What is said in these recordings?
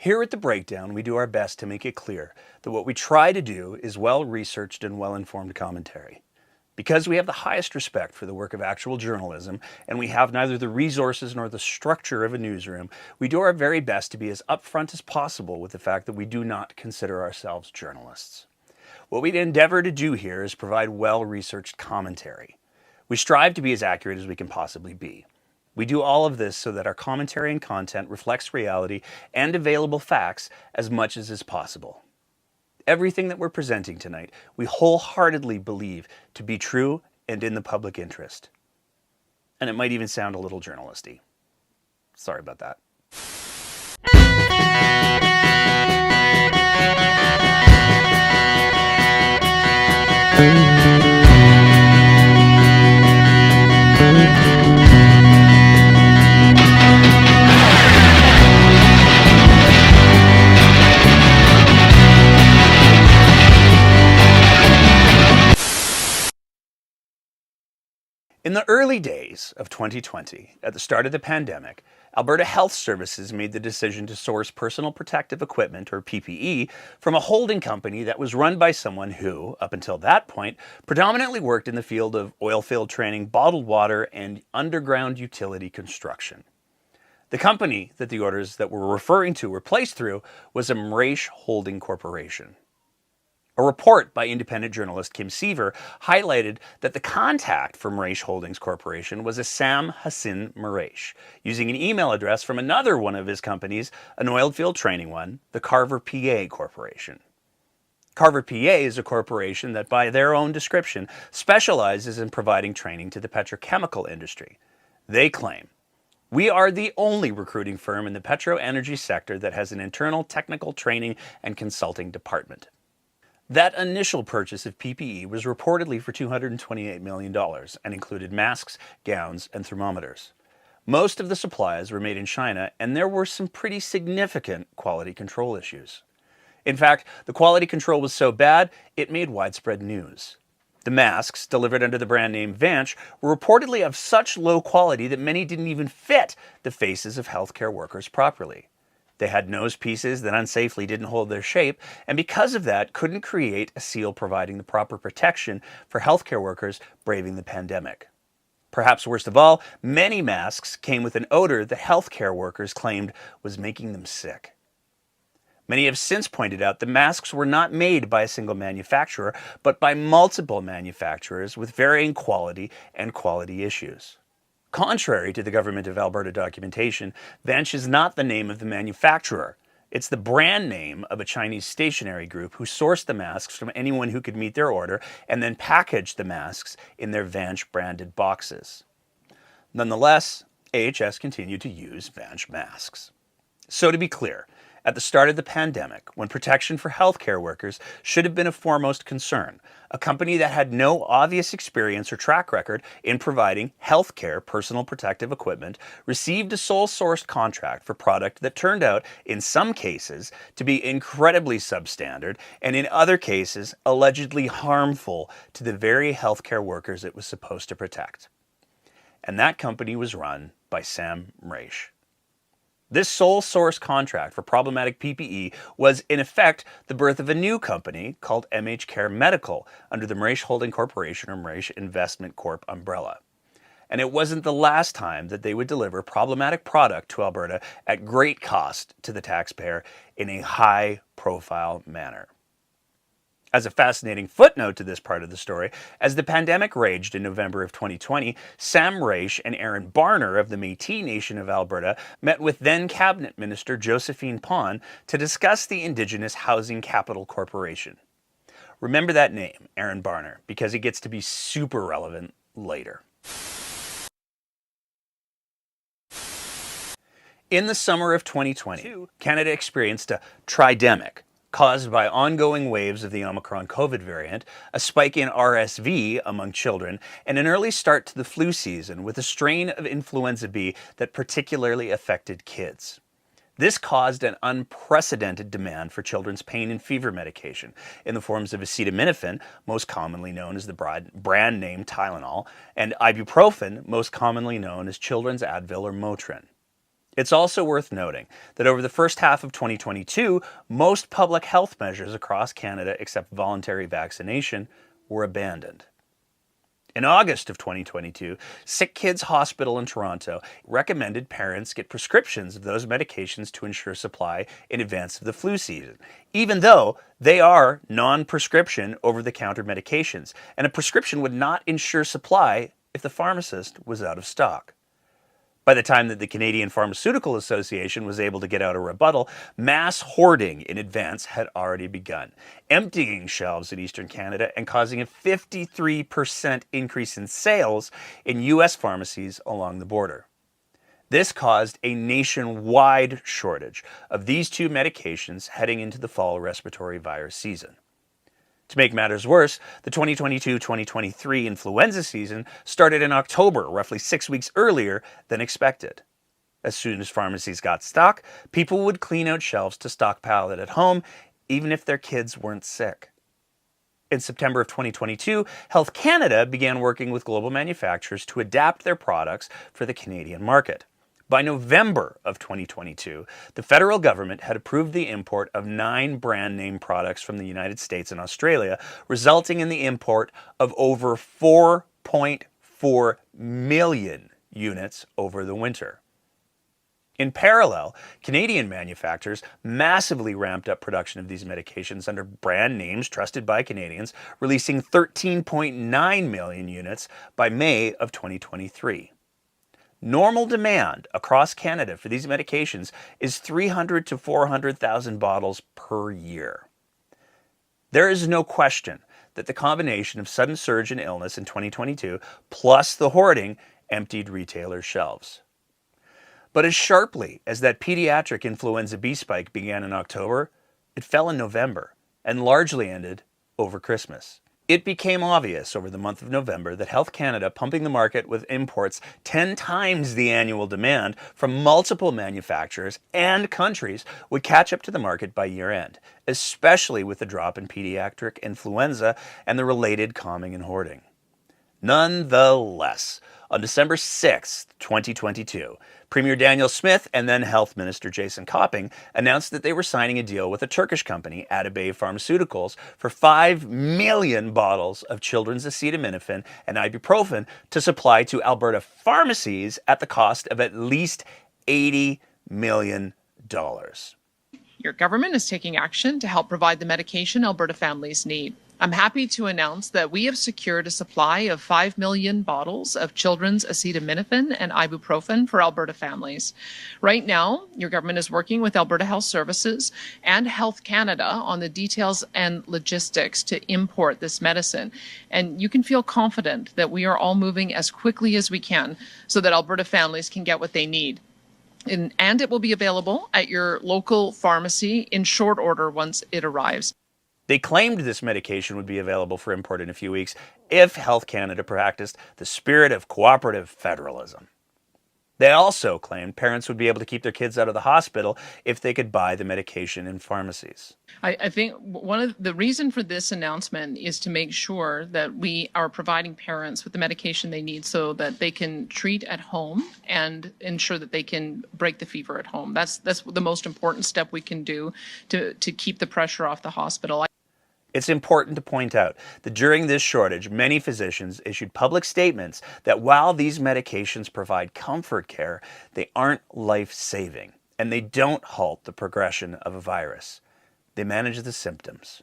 Here at The Breakdown, we do our best to make it clear that what we try to do is well-researched and well-informed commentary. Because we have the highest respect for the work of actual journalism, and we have neither the resources nor the structure of a newsroom, we do our very best to be as upfront as possible with the fact that we do not consider ourselves journalists. What we endeavor to do here is provide well-researched commentary. We strive to be as accurate as we can possibly be. We do all of this so that our commentary and content reflects reality and available facts as much as is possible. Everything that we're presenting tonight, we wholeheartedly believe to be true and in the public interest. And it might even sound a little journalisty. Sorry about that. In the early days of 2020, at the start of the pandemic, Alberta Health Services made the decision to source personal protective equipment, or PPE, from a holding company that was run by someone who, up until that point, predominantly worked in the field of oil field training, bottled water, and underground utility construction. The company that the orders that we're referring to were placed through was a Mraish Holding Corporation. A report by independent journalist Kim Seaver highlighted that the contact for Mraish Holdings Corporation was a Sam Hassan Mraish, using an email address from another one of his companies, an oilfield training one, the Carver PA Corporation. Carver PA is a corporation that, by their own description, specializes in providing training to the petrochemical industry. They claim, "We are the only recruiting firm in the petro-energy sector that has an internal technical training and consulting department." That initial purchase of PPE was reportedly for $228 million and included masks, gowns, and thermometers. Most of the supplies were made in China, and there were some pretty significant quality control issues. In fact, the quality control was so bad, it made widespread news. The masks, delivered under the brand name Vanch, were reportedly of such low quality that many didn't even fit the faces of healthcare workers properly. They had nose pieces that unsafely didn't hold their shape, and because of that, couldn't create a seal providing the proper protection for healthcare workers braving the pandemic. Perhaps worst of all, many masks came with an odor that healthcare workers claimed was making them sick. Many have since pointed out the masks were not made by a single manufacturer, but by multiple manufacturers with varying quality and quality issues. Contrary to the Government of Alberta documentation, Vanch is not the name of the manufacturer. It's the brand name of a Chinese stationery group who sourced the masks from anyone who could meet their order and then packaged the masks in their Vanch branded boxes. Nonetheless, AHS continued to use Vanch masks. So to be clear, at the start of the pandemic, when protection for healthcare workers should have been a foremost concern, a company that had no obvious experience or track record in providing healthcare personal protective equipment received a sole-sourced contract for product that turned out, in some cases, to be incredibly substandard and in other cases, allegedly harmful to the very healthcare workers it was supposed to protect. And that company was run by Sam Mraish. This sole source contract for problematic PPE was, in effect, the birth of a new company called MH Care Medical under the Mraish Holding Corporation or Mraish Investment Corp umbrella. And it wasn't the last time that they would deliver problematic product to Alberta at great cost to the taxpayer in a high-profile manner. As a fascinating footnote to this part of the story, as the pandemic raged in November of 2020, Sam Mraish and Aaron Barner of the Métis Nation of Alberta met with then Cabinet Minister Josephine Pon to discuss the Indigenous Housing Capital Corporation. Remember that name, Aaron Barner, because it gets to be super relevant later. In the summer of 2020, Canada experienced a tridemic, caused by ongoing waves of the Omicron COVID variant, a spike in RSV among children, and an early start to the flu season with a strain of influenza B that particularly affected kids. This caused an unprecedented demand for children's pain and fever medication in the forms of acetaminophen, most commonly known as the brand name Tylenol, and ibuprofen, most commonly known as children's Advil or Motrin. It's also worth noting that over the first half of 2022, most public health measures across Canada, except voluntary vaccination, were abandoned. In August of 2022, Sick Kids Hospital in Toronto recommended parents get prescriptions of those medications to ensure supply in advance of the flu season, even though they are non-prescription over-the-counter medications, and a prescription would not ensure supply if the pharmacist was out of stock. By the time that the Canadian Pharmaceutical Association was able to get out a rebuttal, mass hoarding in advance had already begun, emptying shelves in Eastern Canada and causing a 53% increase in sales in U.S. pharmacies along the border. This caused a nationwide shortage of these two medications heading into the fall respiratory virus season. To make matters worse, the 2022-2023 influenza season started in October, roughly 6 weeks earlier than expected. As soon as pharmacies got stock, people would clean out shelves to stockpile it at home, even if their kids weren't sick. In September of 2022, Health Canada began working with global manufacturers to adapt their products for the Canadian market. By November of 2022, the federal government had approved the import of 9 brand name products from the United States and Australia, resulting in the import of over 4.4 million units over the winter. In parallel, Canadian manufacturers massively ramped up production of these medications under brand names trusted by Canadians, releasing 13.9 million units by May of 2023. Normal demand across Canada for these medications is 300 to 400,000 bottles per year. There is no question that the combination of sudden surge in illness in 2022 plus the hoarding emptied retailers' shelves. But as sharply as that pediatric influenza B spike began in October, it fell in November and largely ended over Christmas. It became obvious over the month of November that Health Canada, pumping the market with imports 10 times the annual demand from multiple manufacturers and countries, would catch up to the market by year-end, especially with the drop in pediatric influenza and the related calming and hoarding. Nonetheless, on December 6, 2022, Premier Danielle Smith and then Health Minister Jason Copping announced that they were signing a deal with a Turkish company, Atabey Pharmaceuticals, for 5 million bottles of children's acetaminophen and ibuprofen to supply to Alberta pharmacies at the cost of at least $80 million. Your government is taking action to help provide the medication Alberta families need. I'm happy to announce that we have secured a supply of 5 million bottles of children's acetaminophen and ibuprofen for Alberta families. Right now, your government is working with Alberta Health Services and Health Canada on the details and logistics to import this medicine. And you can feel confident that we are all moving as quickly as we can so that Alberta families can get what they need. And it will be available at your local pharmacy in short order once it arrives. They claimed this medication would be available for import in a few weeks if Health Canada practiced the spirit of cooperative federalism. They also claimed parents would be able to keep their kids out of the hospital if they could buy the medication in pharmacies. I think one of the reason for this announcement is to make sure that we are providing parents with the medication they need so that they can treat at home and ensure that they can break the fever at home. That's the most important step we can do to keep the pressure off the hospital. It's important to point out that during this shortage, many physicians issued public statements that while these medications provide comfort care, they aren't life-saving, and they don't halt the progression of a virus. They manage the symptoms.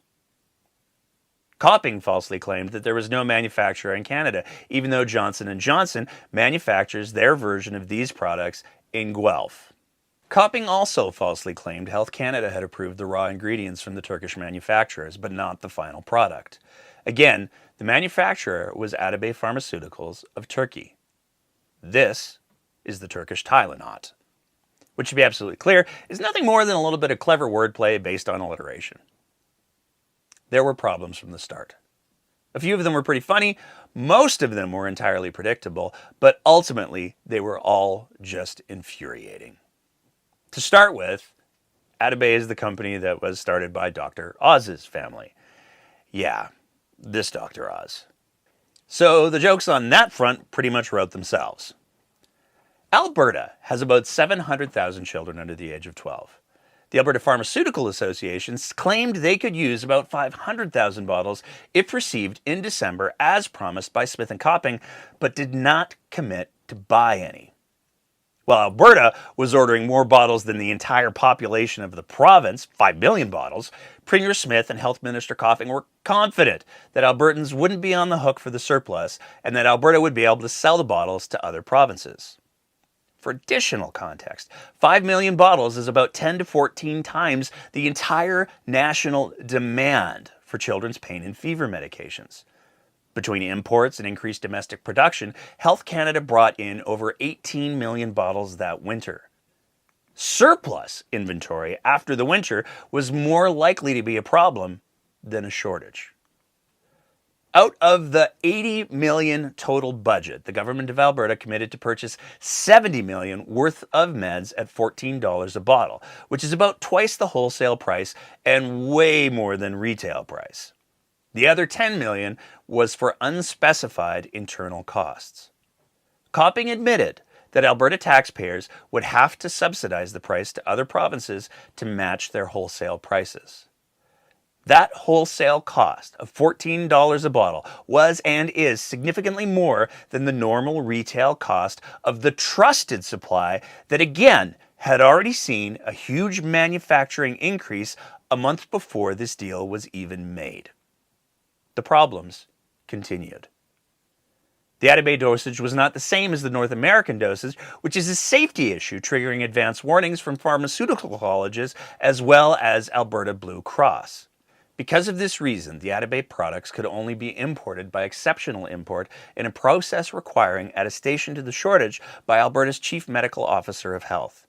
Copping falsely claimed that there was no manufacturer in Canada, even though Johnson & Johnson manufactures their version of these products in Guelph. Copping also falsely claimed Health Canada had approved the raw ingredients from the Turkish manufacturers, but not the final product. Again, the manufacturer was Atabey Pharmaceuticals of Turkey. This is the Turkish Tylenot, which, to be absolutely clear, is nothing more than a little bit of clever wordplay based on alliteration. There were problems from the start. A few of them were pretty funny, most of them were entirely predictable, but ultimately they were all just infuriating. To start with, Atabey is the company that was started by Dr. Oz's family. Yeah, this Dr. Oz. So the jokes on that front pretty much wrote themselves. Alberta has about 700,000 children under the age of 12. The Alberta Pharmaceutical Association claimed they could use about 500,000 bottles if received in December as promised by Smith & Copping, but did not commit to buy any. While Alberta was ordering more bottles than the entire population of the province, 5 million bottles, Premier Smith and Health Minister Copping were confident that Albertans wouldn't be on the hook for the surplus and that Alberta would be able to sell the bottles to other provinces. For additional context, 5 million bottles is about 10 to 14 times the entire national demand for children's pain and fever medications. Between imports and increased domestic production, Health Canada brought in over 18 million bottles that winter. Surplus inventory after the winter was more likely to be a problem than a shortage. Out of the 80 million total budget, the government of Alberta committed to purchase 70 million worth of meds at $14 a bottle, which is about twice the wholesale price and way more than retail price. The other 10 million was for unspecified internal costs. Copping admitted that Alberta taxpayers would have to subsidize the price to other provinces to match their wholesale prices. That wholesale cost of $14 a bottle was and is significantly more than the normal retail cost of the trusted supply that, again, had already seen a huge manufacturing increase a month before this deal was even made. The problems continued. The Atabey dosage was not the same as the North American dosage, which is a safety issue triggering advance warnings from pharmaceutical colleges as well as Alberta Blue Cross. Because of this reason, the Atabey products could only be imported by exceptional import in a process requiring attestation to the shortage by Alberta's Chief Medical Officer of Health.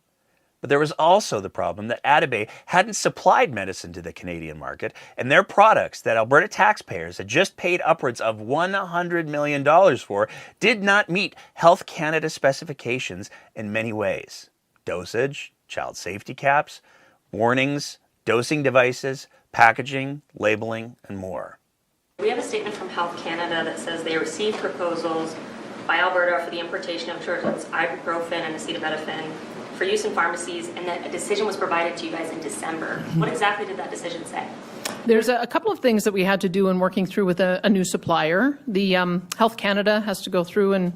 But there was also the problem that Atabey hadn't supplied medicine to the Canadian market, and their products that Alberta taxpayers had just paid upwards of $100 million for did not meet Health Canada specifications in many ways. Dosage, child safety caps, warnings, dosing devices, packaging, labeling, and more. We have a statement from Health Canada that says they received proposals by Alberta for the importation of shortages ibuprofen and acetaminophen for use in pharmacies, and that a decision was provided to you guys in December. What exactly did that decision say? There's a couple of things that we had to do in working through with a new supplier. The Health Canada has to go through and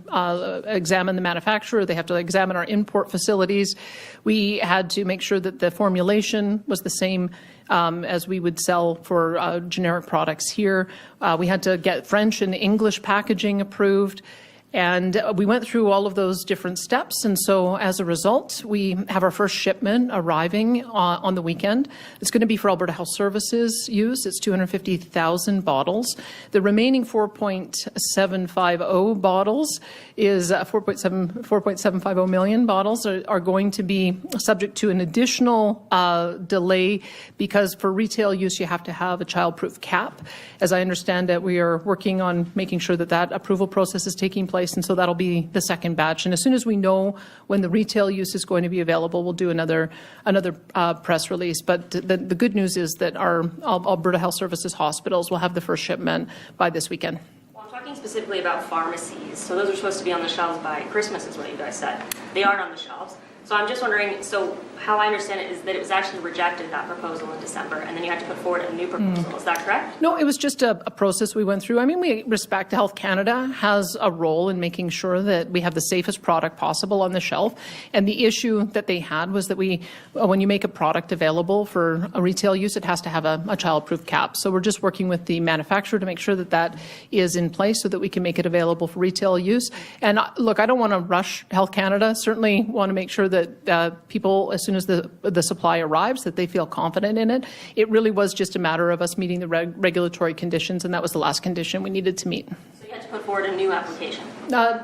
examine the manufacturer. They have to examine our import facilities. We had to make sure that the formulation was the same as we would sell for generic products here. We had to get French and English packaging approved. And we went through all of those different steps, and so as a result, we have our first shipment arriving on the weekend. It's going to be for Alberta Health Services use. It's 250,000 bottles. The remaining 4.750 bottles is 4.750 million bottles are going to be subject to an additional delay because for retail use you have to have a child-proof cap. As I understand it, we are working on making sure that that approval process is taking place. And so that'll be the second batch. And as soon as we know when the retail use is going to be available, we'll do another press release. But the good news is that our Alberta Health Services hospitals will have the first shipment by this weekend. Well, I'm talking specifically about pharmacies. So those are supposed to be on the shelves by Christmas is what you guys said. They aren't on the shelves. So I'm just wondering, so how I understand it is that it was actually rejected, that proposal in December, and then you had to put forward a new proposal. Is that correct? No, it was just a process we went through. I mean, we respect Health Canada has a role in making sure that we have the safest product possible on the shelf. And the issue that they had was that when you make a product available for a retail use, it has to have a child-proof cap. So we're just working with the manufacturer to make sure that that is in place so that we can make it available for retail use. And look, I don't want to rush Health Canada. Certainly want to make sure that people, as soon as the supply arrives, that they feel confident in it. It really was just a matter of us meeting the regulatory conditions, and that was the last condition we needed to meet. So you had to put forward a new application.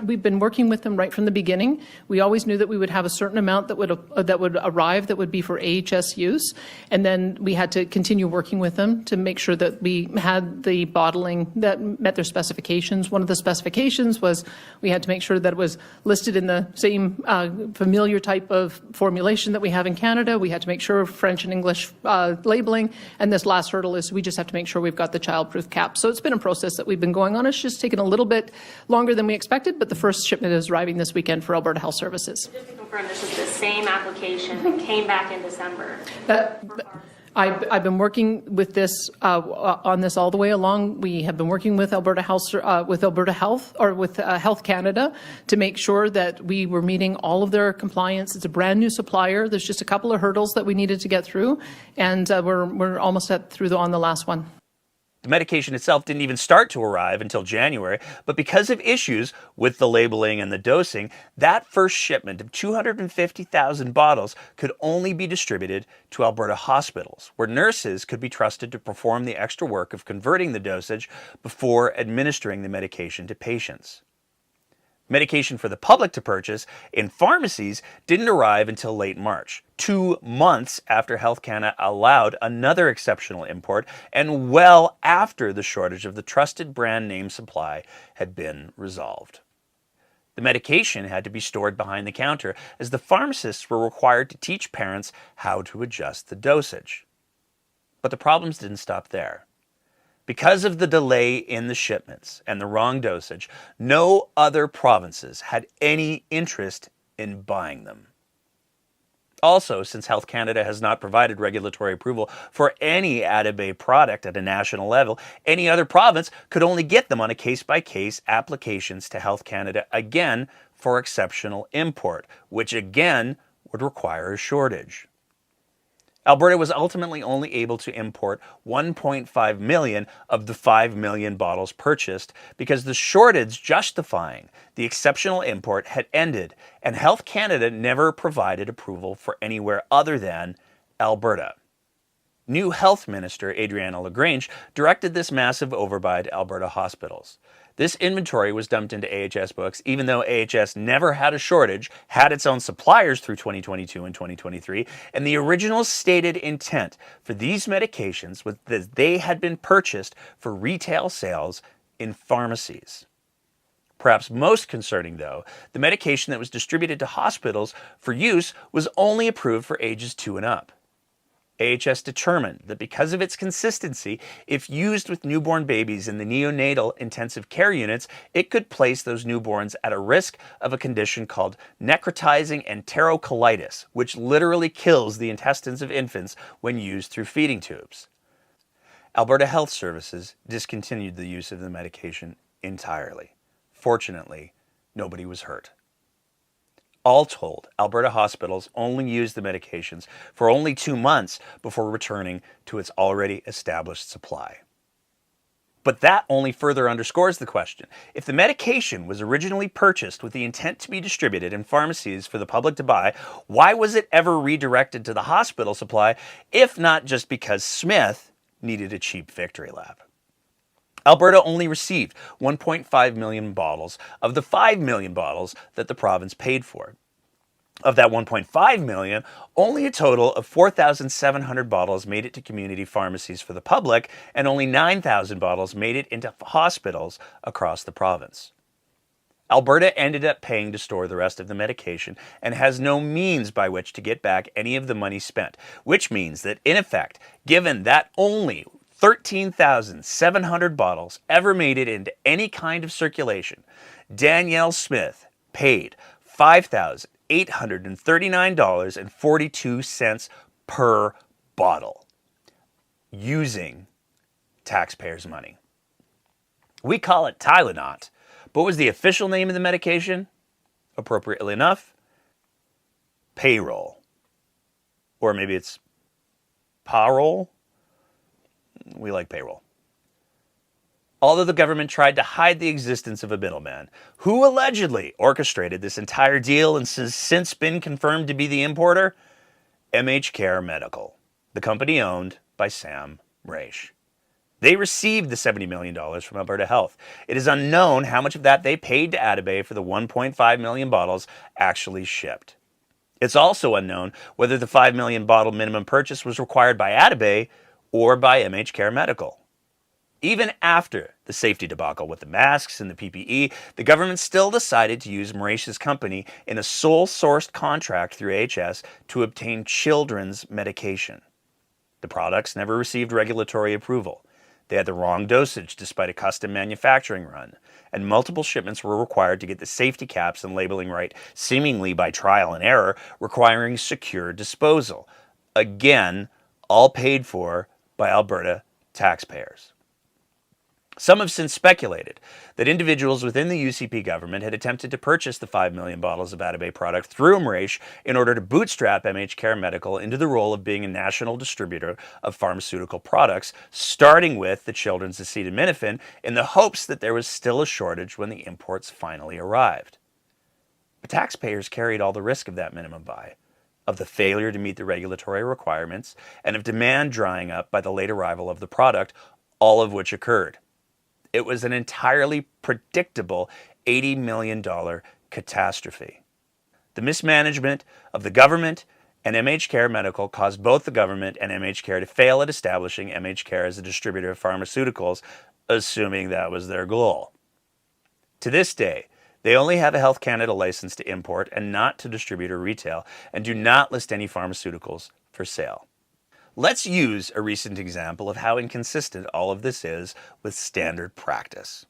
We've been working with them right from the beginning. We always knew that we would have a certain amount that would arrive that would be for AHS use, and then we had to continue working with them to make sure that we had the bottling that met their specifications. One of the specifications was we had to make sure that it was listed in the same familiar type of formulation that we have in Canada. We had to make sure French and English labeling, and this last hurdle is we just have to make sure we've got the child-proof cap. So it's been a process that we've been going on. It's just taken taken a little bit longer than we expected, but the first shipment is arriving this weekend for Alberta Health Services. Just to confirm, this is the same application that came back in December. I've been working with this on this all the way along. We have been working with Alberta Health, Health Canada to make sure that we were meeting all of their compliance. It's a brand new supplier. There's just a couple of hurdles that we needed to get through, and we're almost on the last one. The medication itself didn't even start to arrive until January, but because of issues with the labeling and the dosing, that first shipment of 250,000 bottles could only be distributed to Alberta hospitals, where nurses could be trusted to perform the extra work of converting the dosage before administering the medication to patients. Medication for the public to purchase in pharmacies didn't arrive until late March, 2 months after Health Canada allowed another exceptional import and well after the shortage of the trusted brand name supply had been resolved. The medication had to be stored behind the counter as the pharmacists were required to teach parents how to adjust the dosage. But the problems didn't stop there. Because of the delay in the shipments and the wrong dosage, no other provinces had any interest in buying them. Also, since Health Canada has not provided regulatory approval for any Atabay product at a national level, any other province could only get them on a case-by-case applications to Health Canada again for exceptional import, which again would require a shortage. Alberta was ultimately only able to import 1.5 million of the 5 million bottles purchased because the shortage justifying the exceptional import had ended, and Health Canada never provided approval for anywhere other than Alberta. New Health Minister Adriana LaGrange directed this massive overbuy to Alberta hospitals. This inventory was dumped into AHS books, even though AHS never had a shortage, had its own suppliers through 2022 and 2023, and the original stated intent for these medications was that they had been purchased for retail sales in pharmacies. Perhaps most concerning, though, the medication that was distributed to hospitals for use was only approved for ages 2 and up. AHS determined that because of its consistency, if used with newborn babies in the neonatal intensive care units, it could place those newborns at a risk of a condition called necrotizing enterocolitis, which literally kills the intestines of infants when used through feeding tubes. Alberta Health Services discontinued the use of the medication entirely. Fortunately, nobody was hurt. All told, Alberta hospitals only used the medications for only 2 months before returning to its already established supply. But that only further underscores the question. If the medication was originally purchased with the intent to be distributed in pharmacies for the public to buy, why was it ever redirected to the hospital supply, if not just because Smith needed a cheap victory lap? Alberta only received 1.5 million bottles of the 5 million bottles that the province paid for. Of that 1.5 million, only a total of 4,700 bottles made it to community pharmacies for the public, and only 9,000 bottles made it into hospitals across the province. Alberta ended up paying to store the rest of the medication and has no means by which to get back any of the money spent, which means that, in effect, given that only 13,700 bottles ever made it into any kind of circulation, Danielle Smith paid $5,839.42 per bottle using taxpayers' money. We call it Tylenot, but what was the official name of the medication? Appropriately enough, payroll. Or maybe it's parole? We like payroll. Although the government tried to hide the existence of a middleman, who allegedly orchestrated this entire deal and has since been confirmed to be the importer, MH Care Medical, the company owned by Sam Raish. They received the $70 million from Alberta Health. It is unknown how much of that they paid to Atabay for the 1.5 million bottles actually shipped. It's also unknown whether the 5 million bottle minimum purchase was required by Atabay or by MH Care Medical. Even after the safety debacle with the masks and the PPE, the government still decided to use Mauritius' company in a sole-sourced contract through AHS to obtain children's medication. The products never received regulatory approval. They had the wrong dosage despite a custom manufacturing run, and multiple shipments were required to get the safety caps and labeling right, seemingly by trial and error, requiring secure disposal. Again, all paid for by Alberta taxpayers. Some have since speculated that individuals within the UCP government had attempted to purchase the 5 million bottles of Atabay product through MRAISH in order to bootstrap MH Care Medical into the role of being a national distributor of pharmaceutical products, starting with the children's acetaminophen, in the hopes that there was still a shortage when the imports finally arrived. But taxpayers carried all the risk of that minimum buy, of the failure to meet the regulatory requirements, and of demand drying up by the late arrival of the product, all of which occurred. It was an entirely predictable $80 million catastrophe. The mismanagement of the government and MH Care Medical caused both the government and MH Care to fail at establishing MH Care as a distributor of pharmaceuticals, assuming that was their goal. To this day, they only have a Health Canada license to import and not to distribute or retail, and do not list any pharmaceuticals for sale. Let's use a recent example of how inconsistent all of this is with standard practice.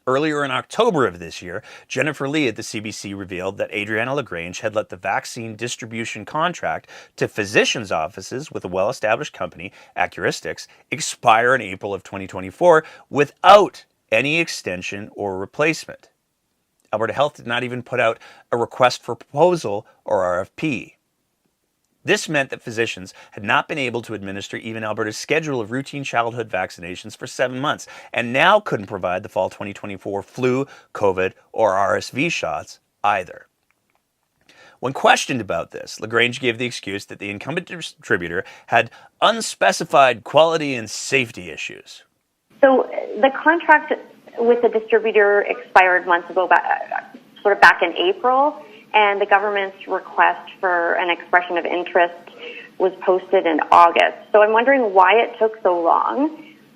Earlier in October of this year, Jennifer Lee at the CBC revealed that Adriana LaGrange had let the vaccine distribution contract to physicians' offices with a well-established company, Accuristix, expire in April of 2024 without any extension or replacement. Alberta Health did not even put out a request for proposal or RFP. This meant that physicians had not been able to administer even Alberta's schedule of routine childhood vaccinations for 7 months, and now couldn't provide the fall 2024 flu, COVID, or RSV shots either. When questioned about this, LaGrange gave the excuse that the incumbent distributor had unspecified quality and safety issues. So the contract with the distributor expired months ago, sort of back in April. And the government's request for an expression of interest was posted in August. So I'm wondering why it took so long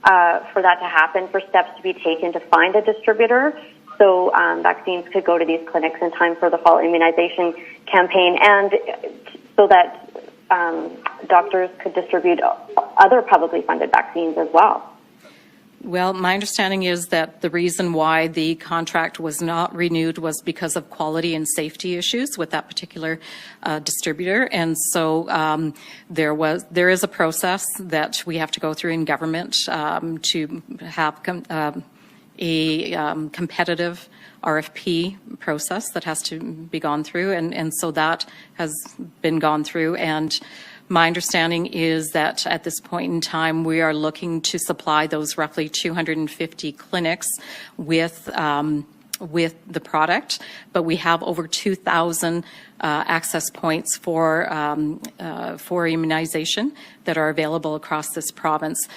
for that to happen, for steps to be taken to find a distributor so vaccines could go to these clinics in time for the fall immunization campaign, and so that doctors could distribute other publicly funded vaccines as well. Well, my understanding is that the reason why the contract was not renewed was because of quality and safety issues with that particular distributor. And so there is a process that we have to go through in government to have a competitive RFP process that has to be gone through. And so that has been gone through. And my understanding is that at this point in time, we are looking to supply those roughly 250 clinics with the product, but we have over 2,000 access points for immunization that are available across this province.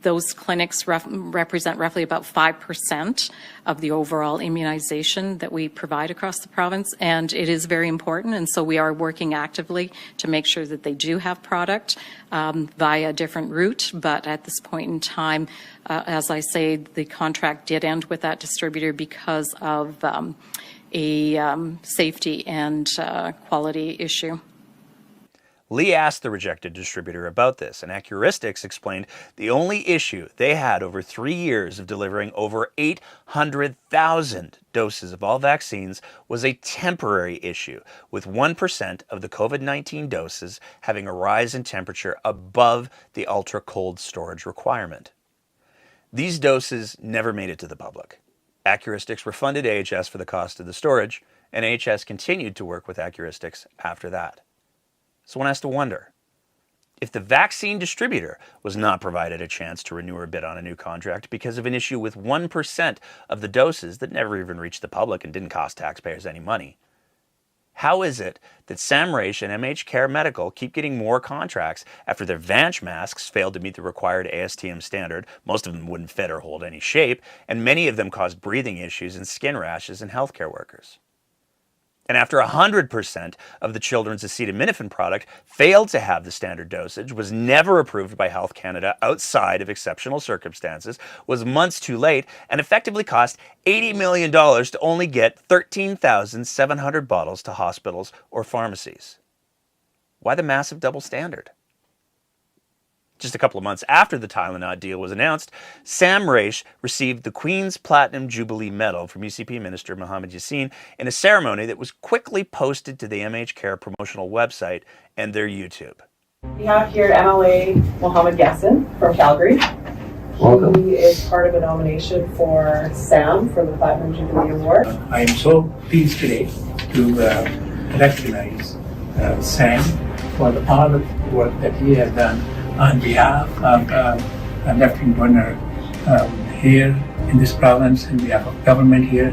Those clinics represent roughly about 5% of the overall immunization that we provide across the province, and it is very important, and so we are working actively to make sure that they do have product via a different route. But at this point in time, as I say, the contract did end with that distributor because of a safety and quality issue. Lee asked the rejected distributor about this, and Accuristix explained the only issue they had over 3 years of delivering over 800,000 doses of all vaccines was a temporary issue, with 1% of the COVID-19 doses having a rise in temperature above the ultra-cold storage requirement. These doses never made it to the public. Accuristix refunded AHS for the cost of the storage, and AHS continued to work with Accuristix after that. So one has to wonder, if the vaccine distributor was not provided a chance to renew or bid on a new contract because of an issue with 1% of the doses that never even reached the public and didn't cost taxpayers any money, how is it that SAMRAISH and MH Care Medical keep getting more contracts after their Vanch masks failed to meet the required ASTM standard? Most of them wouldn't fit or hold any shape, and many of them caused breathing issues and skin rashes in healthcare workers. And after 100% of the children's acetaminophen product failed to have the standard dosage, was never approved by Health Canada outside of exceptional circumstances, was months too late, and effectively cost $80 million to only get 13,700 bottles to hospitals or pharmacies. Why the massive double standard? Just a couple of months after the Tylenot deal was announced, Sam Raich received the Queen's Platinum Jubilee Medal from UCP Minister Mohammed Yassin in a ceremony that was quickly posted to the MHCare promotional website and their YouTube. We have here MLA Mohammed Yassin from Calgary. Welcome. He is part of a nomination for Sam for the Platinum Jubilee Award. I am so pleased today to recognize Sam for the marvelous work that he has done on behalf of Lieutenant Governor here in this province, in behalf of government here.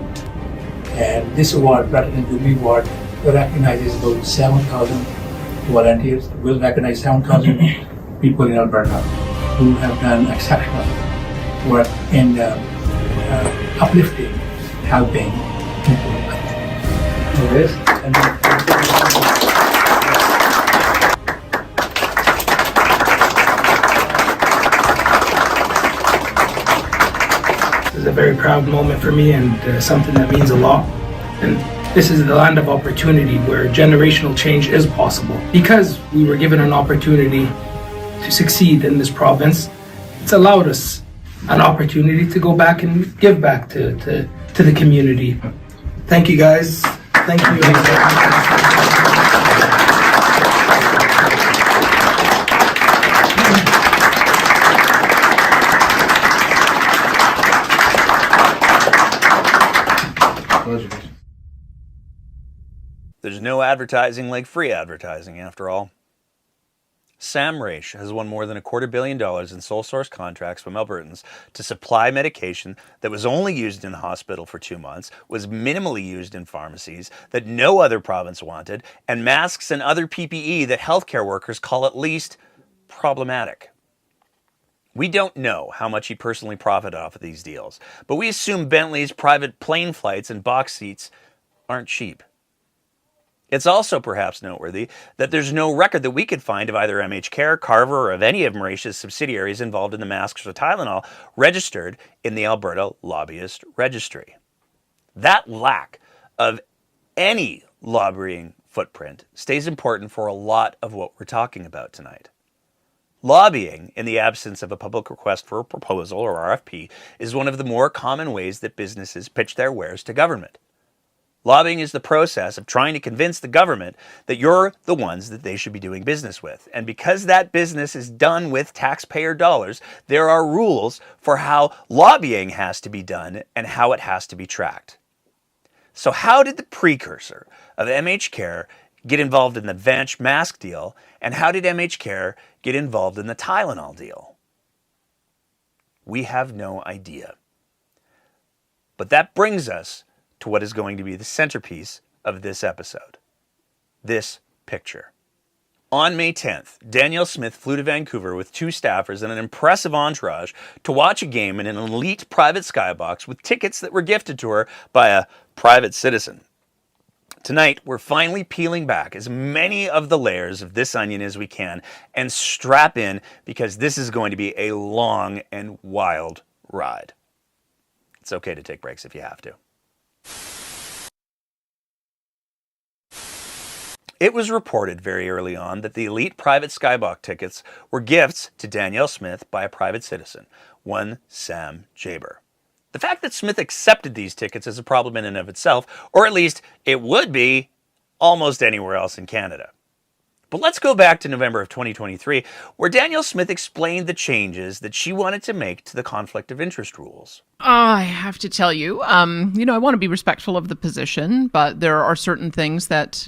And this award, Platinum Jubilee Award, recognizes about 7,000 volunteers. Will recognize 7,000 people in Alberta who have done exceptional work in uplifting, helping people. So this, This is a very proud moment for me and something that means a lot. And this is the land of opportunity where generational change is possible. Because we were given an opportunity to succeed in this province, it's allowed us an opportunity to go back and give back to the community. Thank you guys. Thank you. There's no advertising like free advertising, after all. Sam Raich has won more than $250 million in sole source contracts from Albertans to supply medication that was only used in the hospital for 2 months, was minimally used in pharmacies that no other province wanted, and masks and other PPE that healthcare workers call at least problematic. We don't know how much he personally profited off of these deals, but we assume Bentley's private plane flights and box seats aren't cheap. It's also perhaps noteworthy that there's no record that we could find of either MHCare, Carver, or of any of Mauritius' subsidiaries involved in the masks or Tylenol registered in the Alberta Lobbyist Registry. That lack of any lobbying footprint stays important for a lot of what we're talking about tonight. Lobbying, in the absence of a public request for a proposal or RFP, is one of the more common ways that businesses pitch their wares to government. Lobbying is the process of trying to convince the government that you're the ones that they should be doing business with. And because that business is done with taxpayer dollars, there are rules for how lobbying has to be done and how it has to be tracked. So how did the precursor of MHCare get involved in the Vanch mask deal, and how did MHCare get involved in the Tylenol deal? We have no idea. But that brings us to what is going to be the centerpiece of this episode. This picture. On May 10th, Danielle Smith flew to Vancouver with 2 staffers and an impressive entourage to watch a game in an elite private Skybox with tickets that were gifted to her by a private citizen. Tonight, we're finally peeling back as many of the layers of this onion as we can and strap in, because this is going to be a long and wild ride. It's okay to take breaks if you have to. It was reported very early on that the elite private Skybox tickets were gifts to Danielle Smith by a private citizen, one Sam Jaber. The fact that Smith accepted these tickets is a problem in and of itself, or at least it would be almost anywhere else in Canada. But let's go back to November of 2023, where Danielle Smith explained the changes that she wanted to make to the conflict of interest rules. I have to tell you, I want to be respectful of the position, but there are certain things that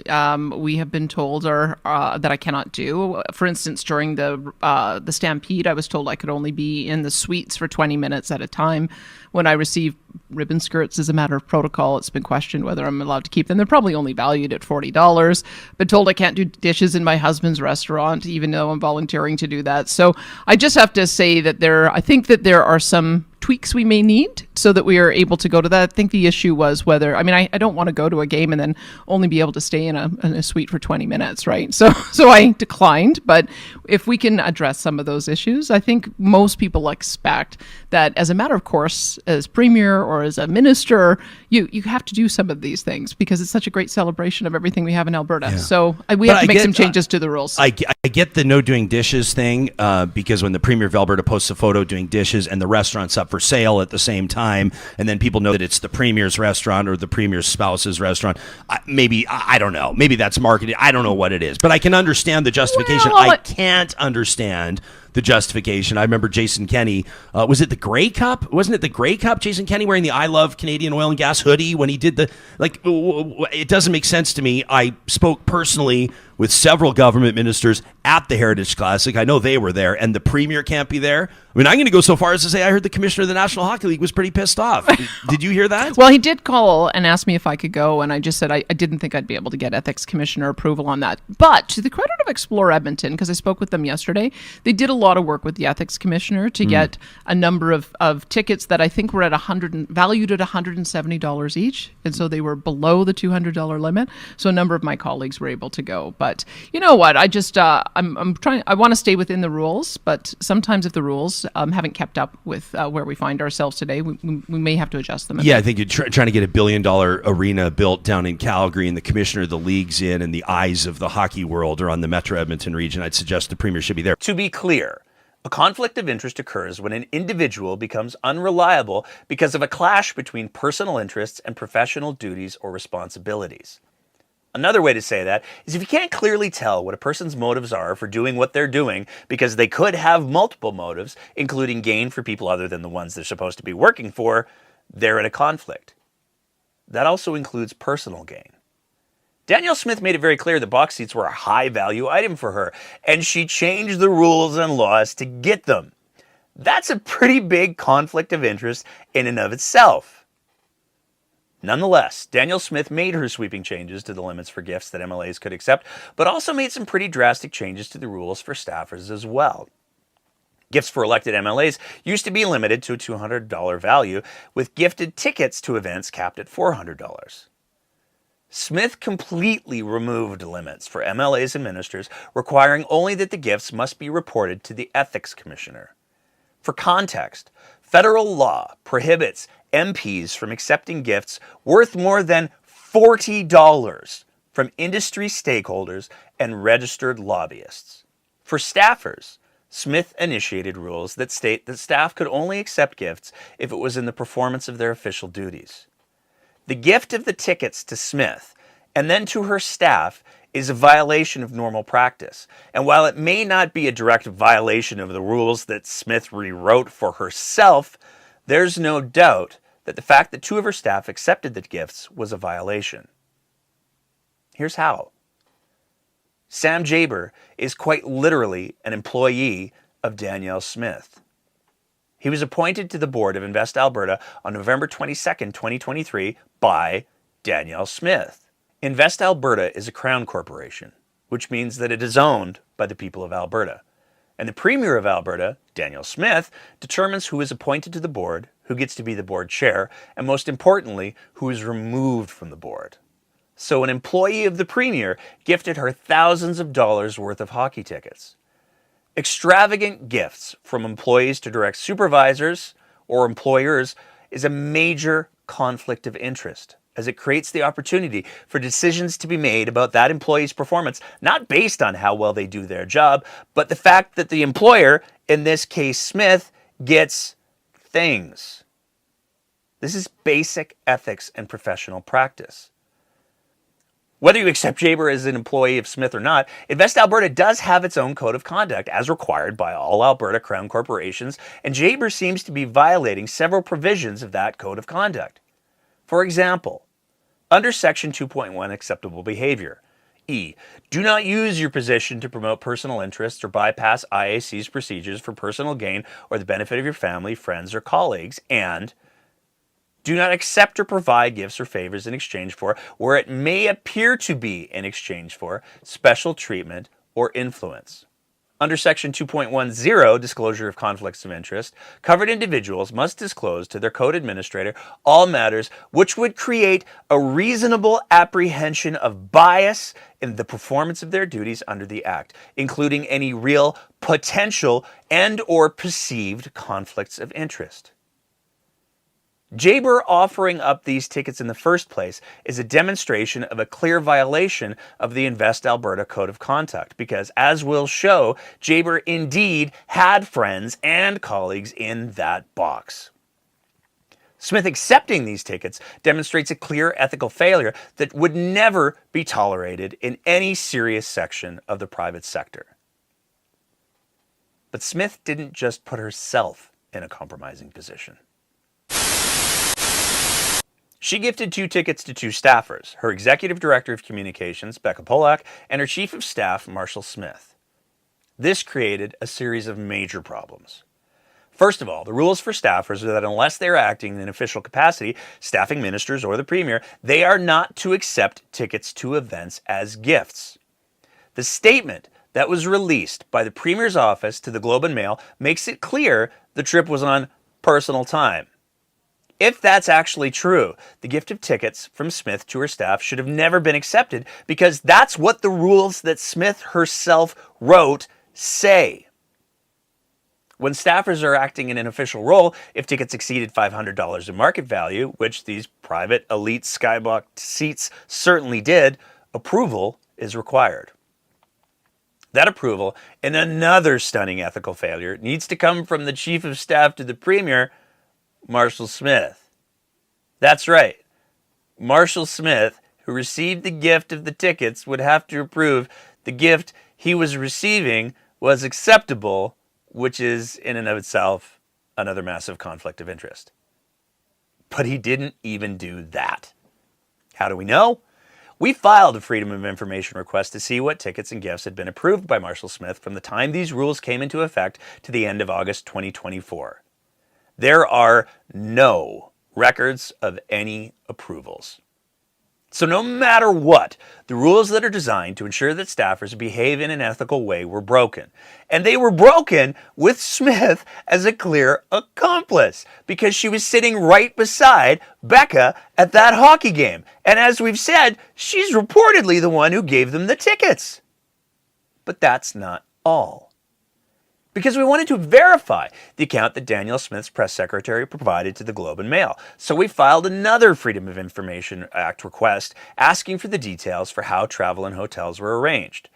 we have been told are that I cannot do. For instance, during the stampede, I was told I could only be in the suites for 20 minutes at a time. When I receive ribbon skirts as a matter of protocol, it's been questioned whether I'm allowed to keep them. They're probably only valued at $40. Been told I can't do dishes in my husband's restaurant, even though I'm volunteering to do that. So I just have to say that I think that there are some tweaks tweaks we may need so that we are able to go to that. I think the issue was whether, I mean, I don't want to go to a game and then only be able to stay in a suite for 20 minutes, right? So I declined. But if we can address some of those issues, I think most people expect that as a matter of course, as premier or as a minister, you have to do some of these things because it's such a great celebration of everything we have in Alberta. Yeah. So we have to make some changes to the rules. I get the no doing dishes thing because when the Premier of Alberta posts a photo doing dishes and the restaurant's up for sale at the same time, and then people know that it's the Premier's restaurant or the Premier's spouse's restaurant, I don't know. Maybe that's marketing. I don't know what it is. But I can understand the justification. Well, I can't understand the justification. I remember Jason Kenney, was it the Grey Cup? Wasn't it the Grey Cup? Jason Kenney wearing the I Love Canadian Oil and Gas hoodie when he did it doesn't make sense to me. I spoke personally with several government ministers at the Heritage Classic. I know they were there, and the Premier can't be there. I mean, I'm going to go so far as to say I heard the commissioner of the National Hockey League was pretty pissed off. Did you hear that? Well, he did call and ask me if I could go, and I just said I didn't think I'd be able to get ethics commissioner approval on that. But to the credit of Explore Edmonton, because I spoke with them yesterday, they did a lot of work with the ethics commissioner to get a number of tickets that I think were at valued at $170 each, and so they were below the $200 limit. So a number of my colleagues were able to go. But you know what? I just I'm trying. I want to stay within the rules, but sometimes if the rules haven't kept up with where we find ourselves today, we may have to adjust them. Yeah, I think you're trying to get $1 billion arena built down in Calgary, and the commissioner of the league's in, and the eyes of the hockey world are on the Metro Edmonton region. I'd suggest the Premier should be there. To be clear, a conflict of interest occurs when an individual becomes unreliable because of a clash between personal interests and professional duties or responsibilities. Another way to say that is if you can't clearly tell what a person's motives are for doing what they're doing because they could have multiple motives, including gain for people other than the ones they're supposed to be working for, they're in a conflict. That also includes personal gain. Danielle Smith made it very clear that box seats were a high-value item for her, and she changed the rules and laws to get them. That's a pretty big conflict of interest in and of itself. Nonetheless, Danielle Smith made her sweeping changes to the limits for gifts that MLAs could accept, but also made some pretty drastic changes to the rules for staffers as well. Gifts for elected MLAs used to be limited to a $200 value, with gifted tickets to events capped at $400. Smith completely removed limits for MLAs and ministers, requiring only that the gifts must be reported to the Ethics Commissioner. For context, federal law prohibits MPs from accepting gifts worth more than $40 from industry stakeholders and registered lobbyists. For staffers, Smith initiated rules that state that staff could only accept gifts if it was in the performance of their official duties. The gift of the tickets to Smith and then to her staff is a violation of normal practice. And while it may not be a direct violation of the rules that Smith rewrote for herself, there's no doubt that the fact that two of her staff accepted the gifts was a violation. Here's how. Sam Jaber is quite literally an employee of Danielle Smith. He was appointed to the board of Invest Alberta on November 22nd, 2023 by Danielle Smith. Invest Alberta is a Crown corporation, which means that it is owned by the people of Alberta. And the Premier of Alberta, Danielle Smith, determines who is appointed to the board, who gets to be the board chair, and most importantly, who is removed from the board. So an employee of the Premier gifted her thousands of dollars worth of hockey tickets. Extravagant gifts from employees to direct supervisors or employers is a major conflict of interest, as it creates the opportunity for decisions to be made about that employee's performance, not based on how well they do their job, but the fact that the employer, in this case Smith, gets things. This is basic ethics and professional practice. Whether you accept Jaber as an employee of Smith or not, Invest Alberta does have its own code of conduct as required by all Alberta Crown corporations, and Jaber seems to be violating several provisions of that code of conduct. For example, under Section 2.1 Acceptable Behavior, E. Do not use your position to promote personal interests or bypass IAC's procedures for personal gain or the benefit of your family, friends, or colleagues, and do not accept or provide gifts or favors in exchange for, where it may appear to be in exchange for, special treatment or influence. Under Section 2.10, Disclosure of Conflicts of Interest, covered individuals must disclose to their code administrator all matters which would create a reasonable apprehension of bias in the performance of their duties under the Act, including any real, potential, and/or perceived conflicts of interest. Jaber offering up these tickets in the first place is a demonstration of a clear violation of the Invest Alberta Code of Conduct because, as we'll show, Jaber indeed had friends and colleagues in that box. Smith accepting these tickets demonstrates a clear ethical failure that would never be tolerated in any serious section of the private sector. But Smith didn't just put herself in a compromising position. She gifted 2 tickets to 2 staffers, her Executive Director of Communications, Becca Polak, and her Chief of Staff, Marshall Smith. This created a series of major problems. First of all, the rules for staffers are that unless they are acting in an official capacity, staffing ministers or the Premier, they are not to accept tickets to events as gifts. The statement that was released by the Premier's office to the Globe and Mail makes it clear the trip was on personal time. If that's actually true, the gift of tickets from Smith to her staff should have never been accepted because that's what the rules that Smith herself wrote say. When staffers are acting in an official role, if tickets exceeded $500 in market value, which these private elite Skybox seats certainly did, approval is required. That approval, in another stunning ethical failure, needs to come from the Chief of Staff to the Premier, Marshall Smith. That's right. Marshall Smith, who received the gift of the tickets, would have to approve the gift he was receiving was acceptable, which is in and of itself another massive conflict of interest. But he didn't even do that. How do we know? We filed a Freedom of Information request to see what tickets and gifts had been approved by Marshall Smith from the time these rules came into effect to the end of August 2024. There are no records of any approvals. So no matter what, the rules that are designed to ensure that staffers behave in an ethical way were broken. And they were broken with Smith as a clear accomplice because she was sitting right beside Becca at that hockey game. And as we've said, she's reportedly the one who gave them the tickets. But that's not all. Because we wanted to verify the account that Danielle Smith's press secretary provided to the Globe and Mail. So we filed another Freedom of Information Act request asking for the details for how travel and hotels were arranged.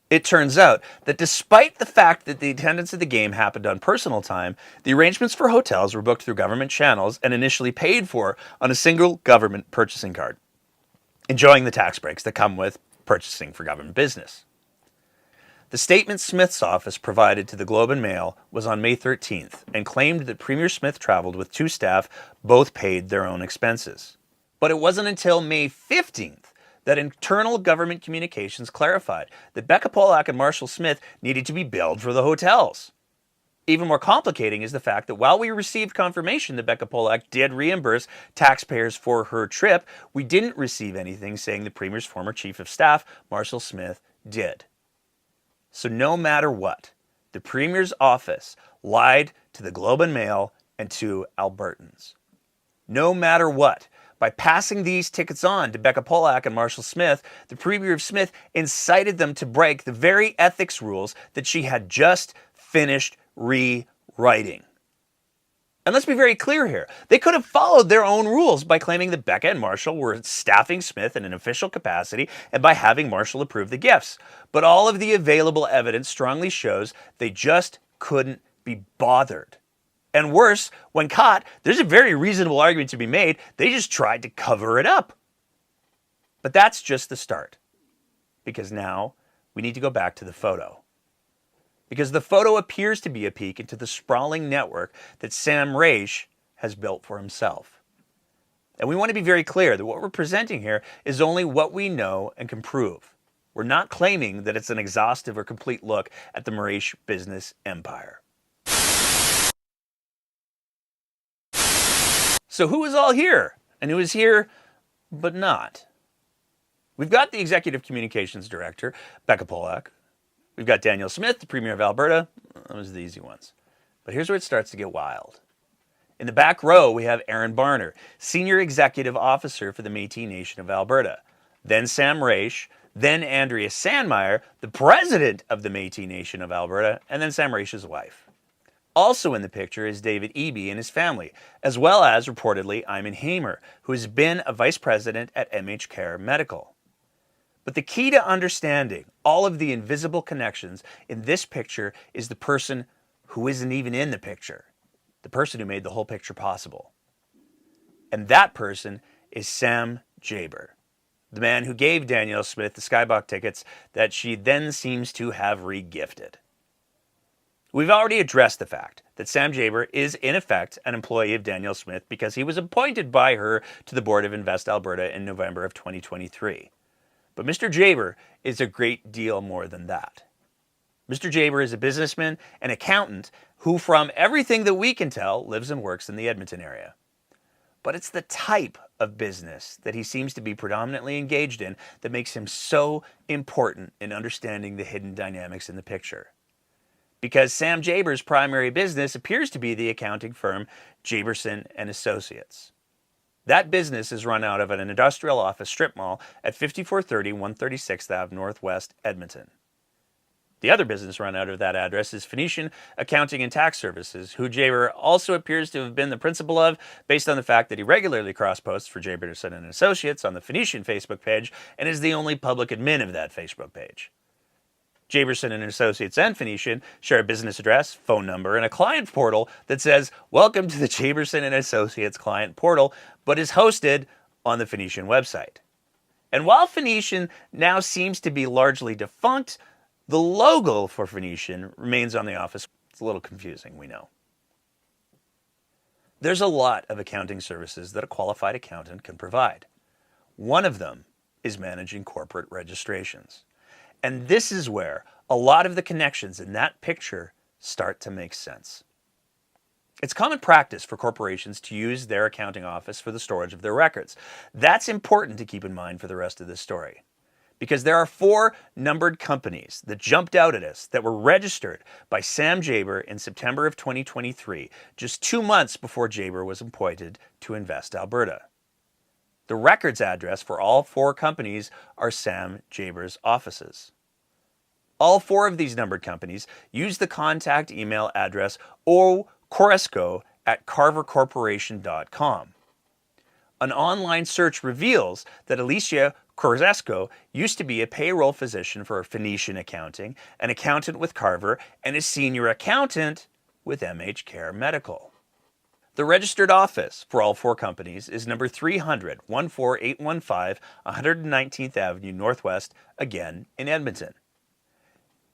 It turns out that despite the fact that the attendance of the game happened on personal time, the arrangements for hotels were booked through government channels and initially paid for on a single government purchasing card, enjoying the tax breaks that come with purchasing for government business. The statement Smith's office provided to the Globe and Mail was on May 13th and claimed that Premier Smith traveled with 2 staff, both paid their own expenses. But it wasn't until May 15th that internal government communications clarified that Becca Polak and Marshall Smith needed to be billed for the hotels. Even more complicating is the fact that while we received confirmation that Becca Polak did reimburse taxpayers for her trip, we didn't receive anything saying the Premier's former Chief of Staff, Marshall Smith, did. So no matter what, the Premier's office lied to the Globe and Mail and to Albertans. No matter what, by passing these tickets on to Becca Polak and Marshall Smith, the Premier of Smith incited them to break the very ethics rules that she had just finished rewriting. And let's be very clear here. They could have followed their own rules by claiming that Becca and Marshall were staffing Smith in an official capacity and by having Marshall approve the gifts. But all of the available evidence strongly shows they just couldn't be bothered. And worse, when caught, there's a very reasonable argument to be made. They just tried to cover it up. But that's just the start. Because now we need to go back to the photo. Because the photo appears to be a peek into the sprawling network that Sam Raish has built for himself. And we want to be very clear that what we're presenting here is only what we know and can prove. We're not claiming that it's an exhaustive or complete look at the Raish business empire. So who is all here? And who is here but not? We've got the Executive Communications Director, Becca Polak, We've got Danielle Smith, the Premier of Alberta. Those are the easy ones. But here's where it starts to get wild. In the back row, we have Aaron Barner, Senior Executive Officer for the Métis Nation of Alberta. Then Sam Raish, then Andrea Sandmeyer, the President of the Métis Nation of Alberta, and then Sam Raish's wife. Also in the picture is David Eby and his family, as well as, reportedly, Iman Hamer, who has been a Vice President at MHCare Medical. But the key to understanding all of the invisible connections in this picture is the person who isn't even in the picture. The person who made the whole picture possible. And that person is Sam Jaber, the man who gave Danielle Smith the Skybox tickets that she then seems to have re-gifted. We've already addressed the fact that Sam Jaber is in effect an employee of Danielle Smith because he was appointed by her to the board of Invest Alberta in November of 2023. But Mr. Jaber is a great deal more than that. Mr. Jaber is a businessman and accountant who, from everything that we can tell, lives and works in the Edmonton area. But it's the type of business that he seems to be predominantly engaged in that makes him so important in understanding the hidden dynamics in the picture. Because Sam Jaber's primary business appears to be the accounting firm Jaberson and Associates. That business is run out of an industrial office strip mall at 5430 136th Ave Northwest, Edmonton. The other business run out of that address is Phoenician Accounting and Tax Services, who Jaber also appears to have been the principal of, based on the fact that he regularly cross-posts for Jaberson and Associates on the Phoenician Facebook page and is the only public admin of that Facebook page. Jaberson and Associates and Phoenician share a business address, phone number, and a client portal that says, "Welcome to the Jaberson and Associates client portal," but is hosted on the Phoenician website. And while Phoenician now seems to be largely defunct, the logo for Phoenician remains on the office. It's a little confusing, we know. There's a lot of accounting services that a qualified accountant can provide. One of them is managing corporate registrations. And this is where a lot of the connections in that picture start to make sense. It's common practice for corporations to use their accounting office for the storage of their records. That's important to keep in mind for the rest of this story. Because there are 4 numbered companies that jumped out at us that were registered by Sam Jaber in September of 2023, just 2 months before Jaber was appointed to Invest Alberta. The records address for all 4 companies are Sam Jaber's offices. All 4 of these numbered companies use the contact email address ocoresco@carvercorporation.com. An online search reveals that Alicia Corzesco used to be a payroll physician for Phoenician Accounting, an accountant with Carver, and a senior accountant with MHCare Medical. The registered office for all 4 companies is number 300, 14815, 119th Avenue Northwest, again in Edmonton.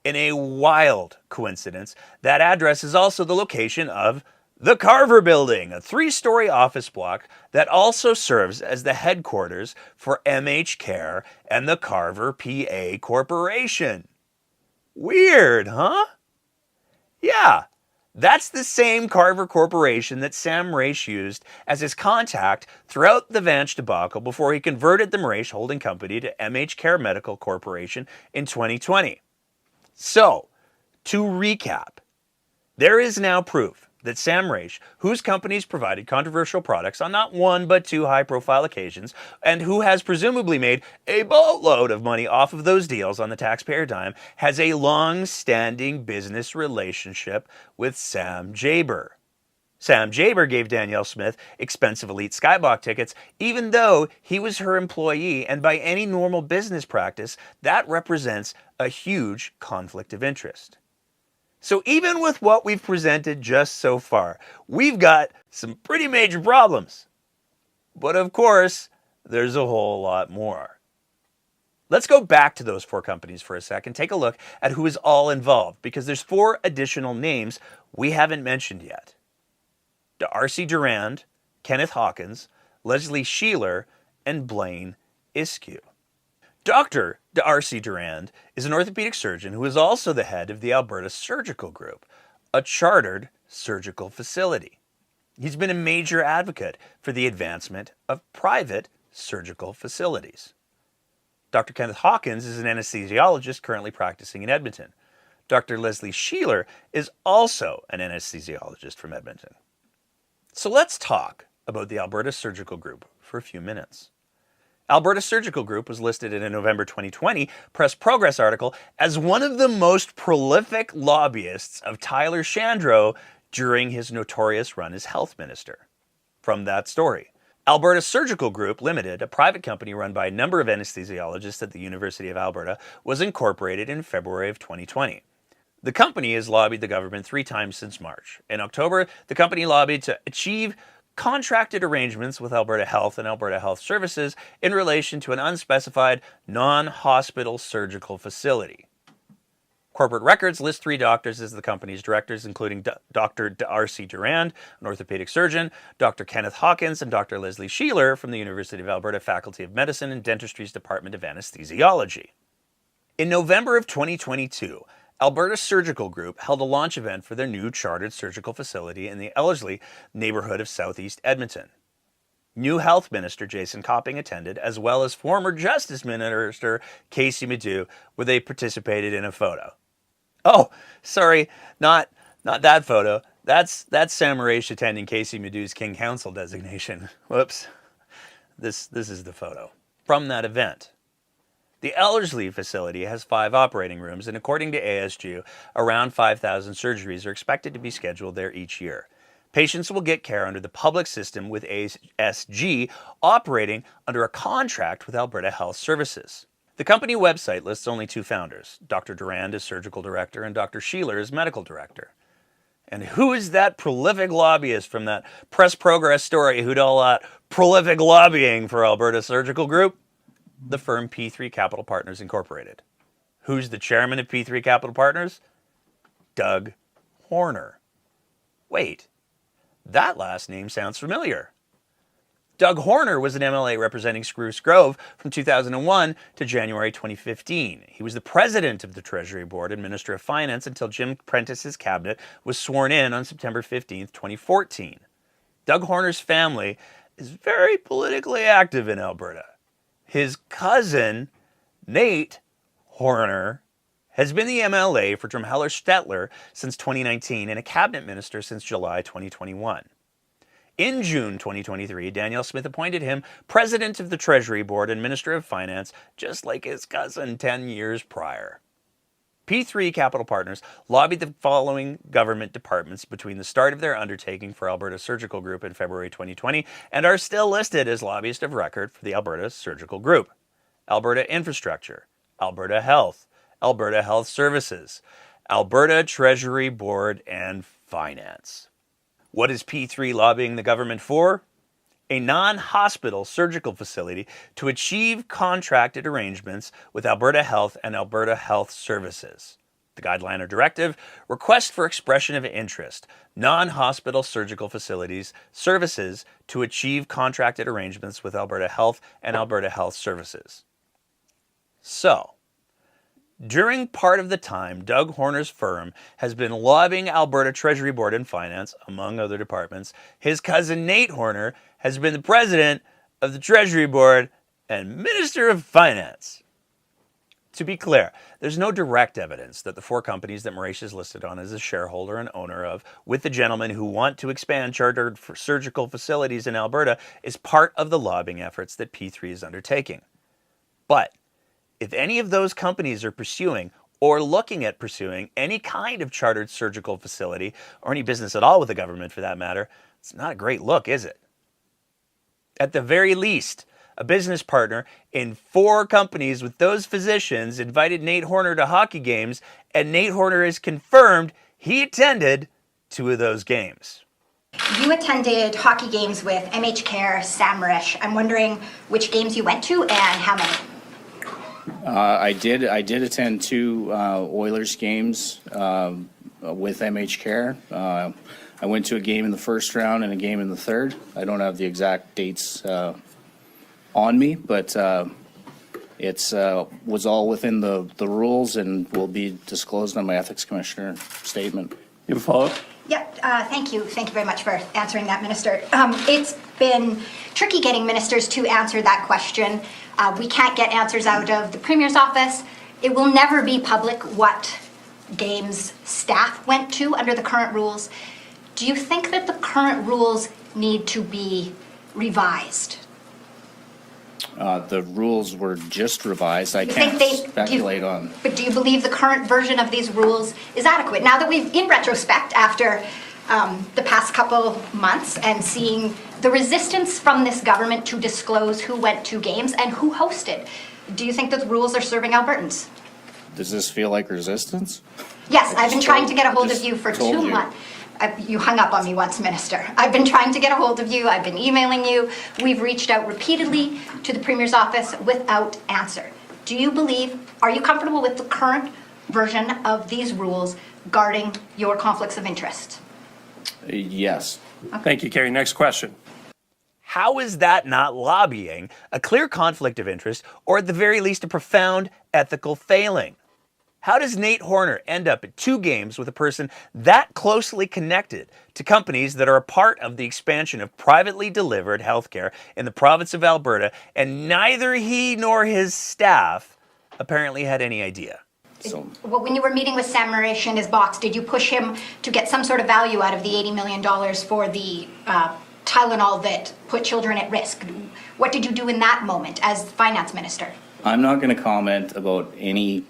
In a wild coincidence, that address is also the location of the Carver Building, a 3-story office block that also serves as the headquarters for MHCare and the Carver PA Corporation. Weird, huh? Yeah, that's the same Carver Corporation that Sam Raish used as his contact throughout the Vanch debacle before he converted the Raish Holding Company to MHCare Medical Corporation in 2020. So, to recap, there is now proof that Sam Raish, whose companies provided controversial products on not 1 but 2 high-profile occasions, and who has presumably made a boatload of money off of those deals on the taxpayer dime, has a long-standing business relationship with Sam Jaber. Sam Jaber gave Danielle Smith expensive elite Skybox tickets, even though he was her employee, and by any normal business practice, that represents a huge conflict of interest. So even with what we've presented just so far, we've got some pretty major problems. But of course, there's a whole lot more. Let's go back to those 4 companies for a second, take a look at who is all involved, because there's 4 additional names we haven't mentioned yet. D'Arcy Durand, Kenneth Hawkins, Leslie Sheeler, and Blaine Iskew. Dr. D'Arcy Durand is an orthopedic surgeon who is also the head of the Alberta Surgical Group, a chartered surgical facility. He's been a major advocate for the advancement of private surgical facilities. Dr. Kenneth Hawkins is an anesthesiologist currently practicing in Edmonton. Dr. Leslie Sheeler is also an anesthesiologist from Edmonton. So let's talk about the Alberta Surgical Group for a few minutes. Alberta Surgical Group was listed in a November 2020 Press Progress article as one of the most prolific lobbyists of Tyler Shandro during his notorious run as health minister. From that story, Alberta Surgical Group Limited, a private company run by a number of anesthesiologists at the University of Alberta, was incorporated in February of 2020. The company has lobbied the government 3 times since March. In October, the company lobbied to achieve contracted arrangements with Alberta Health and Alberta Health Services in relation to an unspecified non-hospital surgical facility. Corporate records list 3 doctors as the company's directors, including Dr. Darcy Durand, an orthopedic surgeon, Dr. Kenneth Hawkins, and Dr. Leslie Sheeler from the University of Alberta Faculty of Medicine and Dentistry's Department of Anesthesiology. In November of 2022, Alberta Surgical Group held a launch event for their new chartered surgical facility in the Ellerslie neighborhood of southeast Edmonton. New Health Minister Jason Copping attended, as well as former Justice Minister Casey Madu, where they participated in a photo. Oh, sorry, not that photo. That's Sam Raish attending Casey Madu's King Council designation. Whoops. This is the photo from that event. The Ellerslie facility has 5 operating rooms, and according to ASU, around 5,000 surgeries are expected to be scheduled there each year. Patients will get care under the public system, with ASG operating under a contract with Alberta Health Services. The company website lists only 2 founders, Dr. Durand as surgical director and Dr. Sheeler as medical director. And who is that prolific lobbyist from that Press Progress story who did all that prolific lobbying for Alberta Surgical Group? The firm P3 Capital Partners Incorporated. Who's the chairman of P3 Capital Partners? Doug Horner. Wait, that last name sounds familiar. Doug Horner was an MLA representing Spruce Grove from 2001 to January 2015. He was the president of the Treasury Board and Minister of Finance until Jim Prentice's cabinet was sworn in on September 15, 2014. Doug Horner's family is very politically active in Alberta. His cousin, Nate Horner, has been the MLA for Drumheller-Stettler since 2019 and a cabinet minister since July 2021. In June 2023, Danielle Smith appointed him president of the Treasury Board and Minister of Finance, just like his cousin 10 years prior. P3 Capital Partners lobbied the following government departments between the start of their undertaking for Alberta Surgical Group in February 2020 and are still listed as lobbyist of record for the Alberta Surgical Group: Alberta Infrastructure, Alberta Health, Alberta Health Services, Alberta Treasury Board, and Finance. What is P3 lobbying the government for? A non-hospital surgical facility to achieve contracted arrangements with Alberta Health and Alberta Health Services. The guideline or directive: request for expression of interest, non-hospital surgical facilities, services to achieve contracted arrangements with Alberta Health and Alberta Health Services. So, during part of the time, Doug Horner's firm has been lobbying Alberta Treasury Board and Finance, among other departments. His cousin Nate Horner has been the president of the Treasury Board and Minister of Finance. To be clear, there's no direct evidence that the 4 companies that Maurice is listed on as a shareholder and owner of, with the gentlemen who want to expand chartered surgical facilities in Alberta, is part of the lobbying efforts that P3 is undertaking. But if any of those companies are pursuing or looking at pursuing any kind of chartered surgical facility, or any business at all with the government for that matter, it's not a great look, is it? At the very least, a business partner in 4 companies with those physicians invited Nate Horner to hockey games, and Nate Horner has confirmed he attended 2 of those games. You attended hockey games with MH Care, Sam Rish. I'm wondering which games you went to and how many. I did attend 2 Oilers games with MH Care. I went to a game in the first round and a game in the third. I don't have the exact dates on me, but it's was all within the rules and will be disclosed on my ethics commissioner statement. You have a follow-up? Yep, thank you. Thank you very much for answering that, Minister. It's been tricky getting ministers to answer that question. We can't get answers out of the Premier's office. It will never be public what games staff went to under the current rules. Do you think that the current rules need to be revised? The rules were just revised. I You can't think speculate on. But do you believe the current version of these rules is adequate? Now that we've, in retrospect, after the past couple months and seeing the resistance from this government to disclose who went to games and who hosted, do you think that the rules are serving Albertans? Does this feel like resistance? Yes, I've been trying to get a hold of Just you for told 2 you. months. You hung up on me once, Minister. I've been trying to get a hold of you. I've been emailing you. We've reached out repeatedly to the Premier's office without answer. Do you believe, are you comfortable with the current version of these rules guarding your conflicts of interest? Yes. Thank you, Carrie. Next question. How is that not lobbying, a clear conflict of interest, or at the very least a profound ethical failing? How does Nate Horner end up at 2 games with a person that closely connected to companies that are a part of the expansion of privately delivered healthcare in the province of Alberta, and neither he nor his staff apparently had any idea? So, Well, when you were meeting with Sam Marish in his box, did you push him to get some sort of value out of the $80 million for the Tylenol that put children at risk? What did you do in that moment as finance minister? I'm not going to comment about any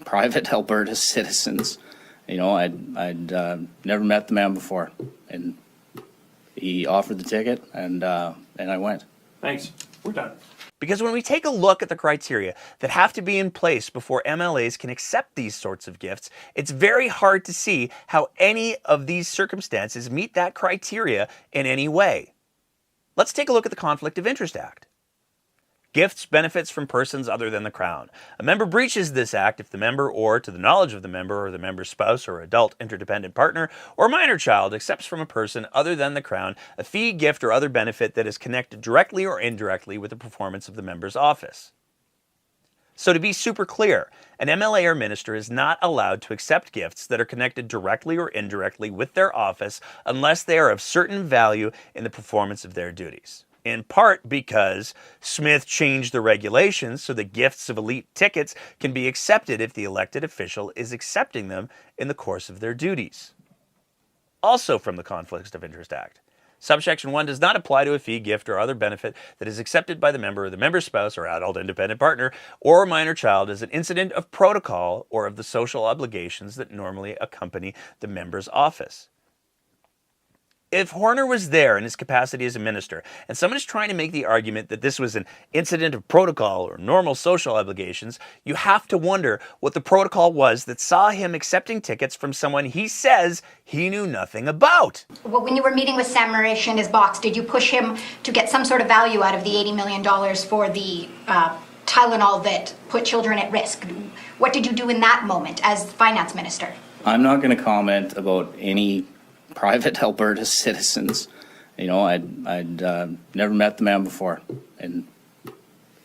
private Alberta citizens. You know, I'd never met the man before, and he offered the ticket, and I went. Thanks. We're done. Because when we take a look at the criteria that have to be in place before MLAs can accept these sorts of gifts, it's very hard to see how any of these circumstances meet that criteria in any way. Let's take a look at the Conflict of Interest Act. Gifts, benefits from persons other than the Crown. A member breaches this act if the member, or to the knowledge of the member or the member's spouse or adult interdependent partner or minor child, accepts from a person other than the Crown a fee, gift, or other benefit that is connected directly or indirectly with the performance of the member's office. So to be super clear, an MLA or minister is not allowed to accept gifts that are connected directly or indirectly with their office unless they are of certain value in the performance of their duties. In part because Smith changed the regulations so that gifts of elite tickets can be accepted if the elected official is accepting them in the course of their duties. Also from the Conflicts of Interest Act, subsection 1 does not apply to a fee, gift, or other benefit that is accepted by the member or the member's spouse or adult independent partner or minor child as an incident of protocol or of the social obligations that normally accompany the member's office. If Horner was there in his capacity as a minister, and someone is trying to make the argument that this was an incident of protocol or normal social obligations, you have to wonder what the protocol was that saw him accepting tickets from someone he says he knew nothing about. Well, when you were meeting with Sam Marish in his box, did you push him to get some sort of value out of the $80 million for the Tylenol that put children at risk? What did you do in that moment as finance minister? I'm not going to comment about any private Alberta citizens. You know, I'd never met the man before, and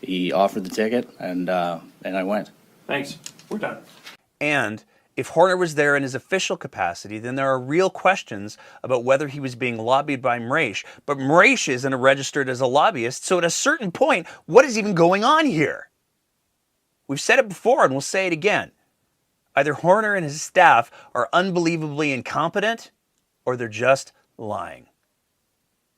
he offered the ticket, and I went. Thanks. We're done. And if Horner was there in his official capacity, then there are real questions about whether he was being lobbied by Marish. But Marish isn't registered as a lobbyist, so at a certain point, what is even going on here? We've said it before and we'll say it again. Either Horner and his staff are unbelievably incompetent, or they're just lying.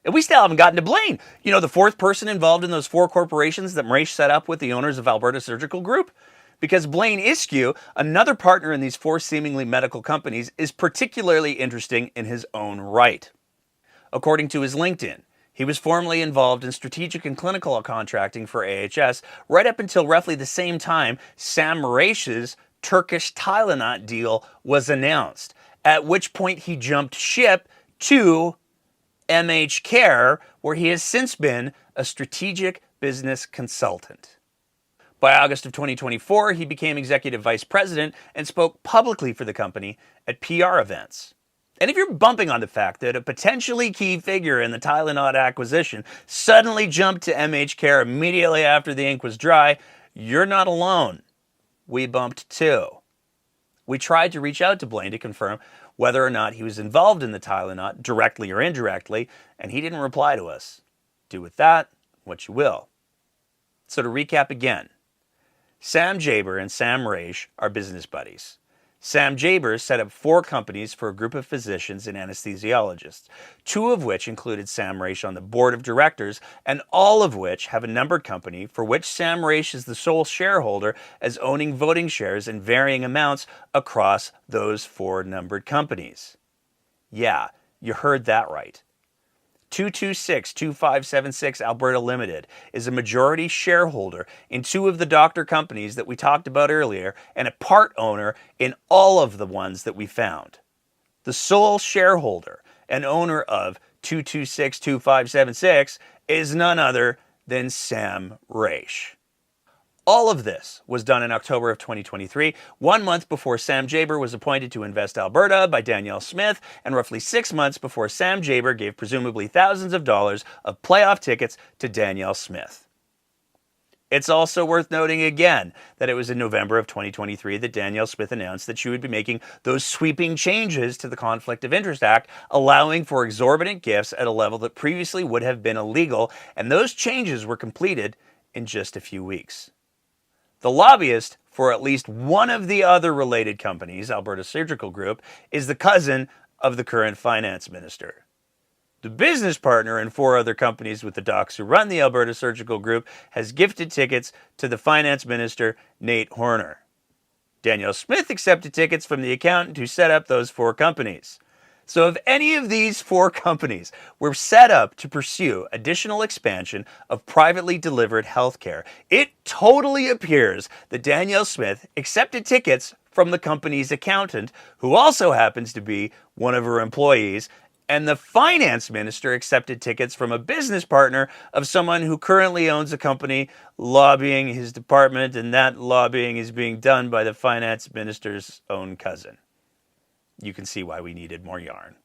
And we still haven't gotten to Blaine. You know, the fourth person involved in those 4 corporations that Marish set up with the owners of Alberta Surgical Group. Because Blaine Iskew, another partner in these 4 seemingly medical companies, is particularly interesting in his own right. According to his LinkedIn, he was formerly involved in strategic and clinical contracting for AHS right up until roughly the same time Sam Marish's Turkish Tylenot deal was announced, at which point he jumped ship to MH Care, where he has since been a strategic business consultant. By August of 2024, he became executive vice president and spoke publicly for the company at PR events. And if you're bumping on the fact that a potentially key figure in the Tylenot acquisition suddenly jumped to MH Care immediately after the ink was dry, you're not alone. We bumped too. We tried to reach out to Blaine to confirm whether or not he was involved in the Tylenot, directly or indirectly, and he didn't reply to us. Do with that what you will. So to recap again, Sam Jaber and Sam Marish are business buddies. Sam Jaber set up 4 companies for a group of physicians and anesthesiologists, 2 of which included Sam Raish on the board of directors, and all of which have a numbered company for which Sam Raish is the sole shareholder, as owning voting shares in varying amounts across those 4 numbered companies. Yeah, you heard that right. 226-2576 Alberta Limited is a majority shareholder in 2 of the doctor companies that we talked about earlier, and a part owner in all of the ones that we found. The sole shareholder and owner of 226-2576 is none other than Sam Raish. All of this was done in October of 2023, 1 month before Sam Jaber was appointed to Invest Alberta by Danielle Smith, and roughly 6 months before Sam Jaber gave presumably thousands of dollars of playoff tickets to Danielle Smith. It's also worth noting again that it was in November of 2023 that Danielle Smith announced that she would be making those sweeping changes to the Conflict of Interest Act, allowing for exorbitant gifts at a level that previously would have been illegal, and those changes were completed in just a few weeks. The lobbyist for at least one of the other related companies, Alberta Surgical Group, is the cousin of the current finance minister. The business partner in 4 other companies with the docs who run the Alberta Surgical Group has gifted tickets to the finance minister, Nate Horner. Danielle Smith accepted tickets from the accountant who set up those 4 companies. So if any of these 4 companies were set up to pursue additional expansion of privately delivered healthcare, it totally appears that Danielle Smith accepted tickets from the company's accountant, who also happens to be one of her employees, and the finance minister accepted tickets from a business partner of someone who currently owns a company lobbying his department, and that lobbying is being done by the finance minister's own cousin. You can see why we needed more yarn.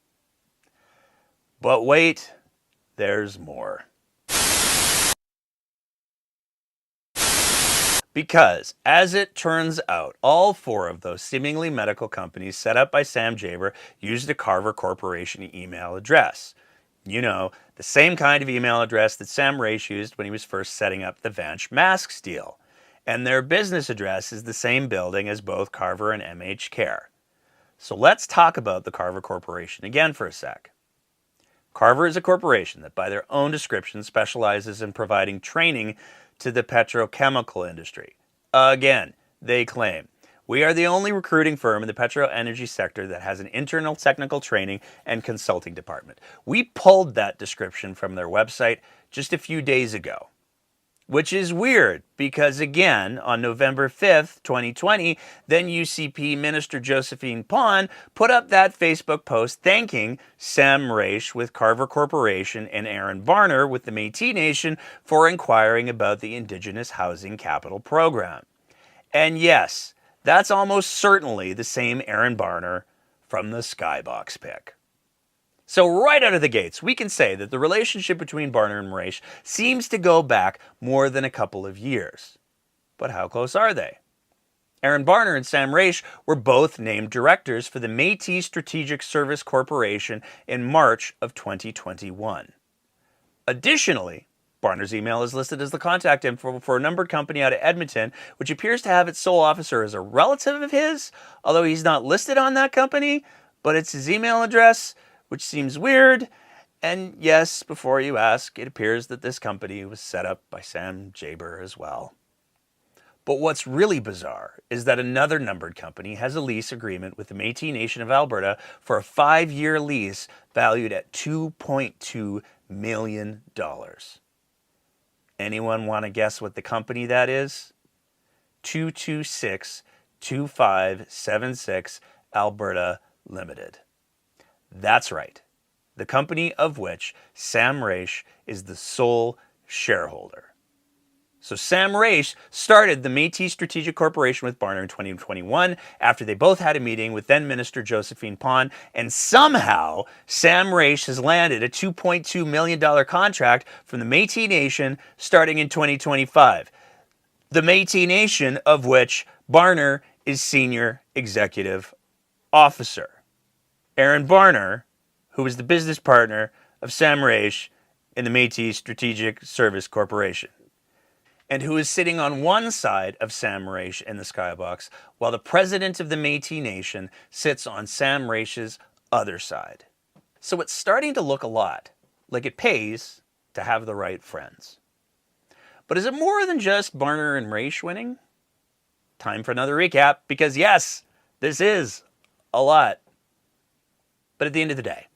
But wait, there's more. Because, as it turns out, all 4 of those seemingly medical companies set up by Sam Jaber used a Carver Corporation email address. You know, the same kind of email address that Sam Raish used when he was first setting up the Vanch masks deal. And their business address is the same building as both Carver and MH Care. So let's talk about the Carver Corporation again for a sec. Carver is a corporation that, by their own description, specializes in providing training to the petrochemical industry. Again, they claim, we are the only recruiting firm in the petro-energy sector that has an internal technical training and consulting department. We pulled that description from their website just a few days ago. Which is weird, because again, on November 5th, 2020, then UCP Minister Josephine Pon put up that Facebook post thanking Sam Raish with Carver Corporation and Aaron Barner with the Métis Nation for inquiring about the Indigenous Housing Capital Program. And yes, that's almost certainly the same Aaron Barner from the Skybox pic. So right out of the gates, we can say that the relationship between Barner and Raish seems to go back more than a couple of years. But how close are they? Aaron Barner and Sam Raish were both named directors for the Métis Strategic Service Corporation in March of 2021. Additionally, Barner's email is listed as the contact info for a numbered company out of Edmonton, which appears to have its sole officer as a relative of his, although he's not listed on that company, but it's his email address, which seems weird. And yes, before you ask, it appears that this company was set up by Sam Jaber as well. But what's really bizarre is that another numbered company has a lease agreement with the Métis Nation of Alberta for a 5-year lease valued at $2.2 million. Anyone want to guess what the company that is? 226-2576 Alberta Limited. That's right, the company of which Sam Raish is the sole shareholder. So Sam Raish started the Métis Strategic Corporation with Barner in 2021 after they both had a meeting with then Minister Josephine Pon, and somehow Sam Raish has landed a $2.2 million contract from the Métis Nation starting in 2025. The Métis Nation of which Barner is Senior Executive Officer. Aaron Barner, who is the business partner of Sam Raish in the Métis Strategic Service Corporation. and who is sitting on one side of Sam Raish in the Skybox, while the president of the Métis Nation sits on Sam Raish's other side. So it's starting to look a lot like it pays to have the right friends. But is it more than just Barner and Raish winning? Time for another recap, because yes, this is a lot. But at the end of the day,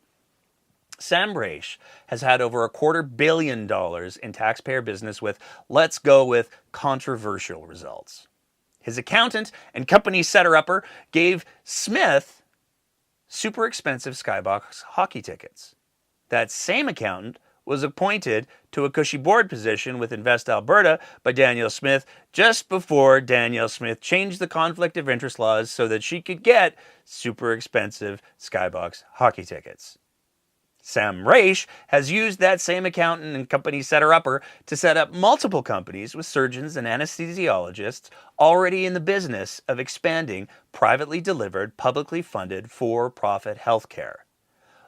Sam Raish has had over $250 million in taxpayer business with, let's go with, controversial results. His accountant and company setter-upper gave Smith super expensive Skybox hockey tickets. That same accountant was appointed to a cushy board position with Invest Alberta by Danielle Smith just before Danielle Smith changed the conflict of interest laws so that she could get super expensive Skybox hockey tickets. Sam Raish has used that same accountant and company setter-upper to set up multiple companies with surgeons and anesthesiologists already in the business of expanding privately delivered, publicly funded, for-profit healthcare.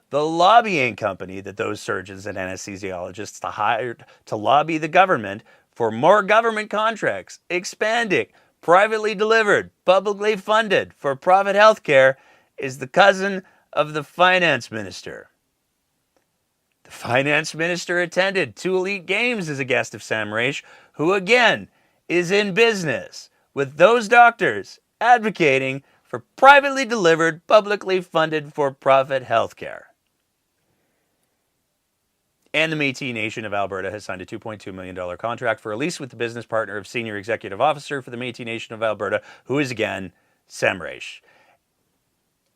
The lobbying company that those surgeons and anesthesiologists hired to lobby the government for more government contracts, expanding privately delivered, publicly funded, for-profit healthcare is the cousin of the finance minister. The finance minister attended 2 elite games as a guest of Sam Raish, who again is in business with those doctors advocating for privately delivered, publicly funded, for-profit healthcare. And the Métis Nation of Alberta has signed a $2.2 million contract for a lease with the business partner of Senior Executive Officer for the Métis Nation of Alberta, who is again Sam Raish.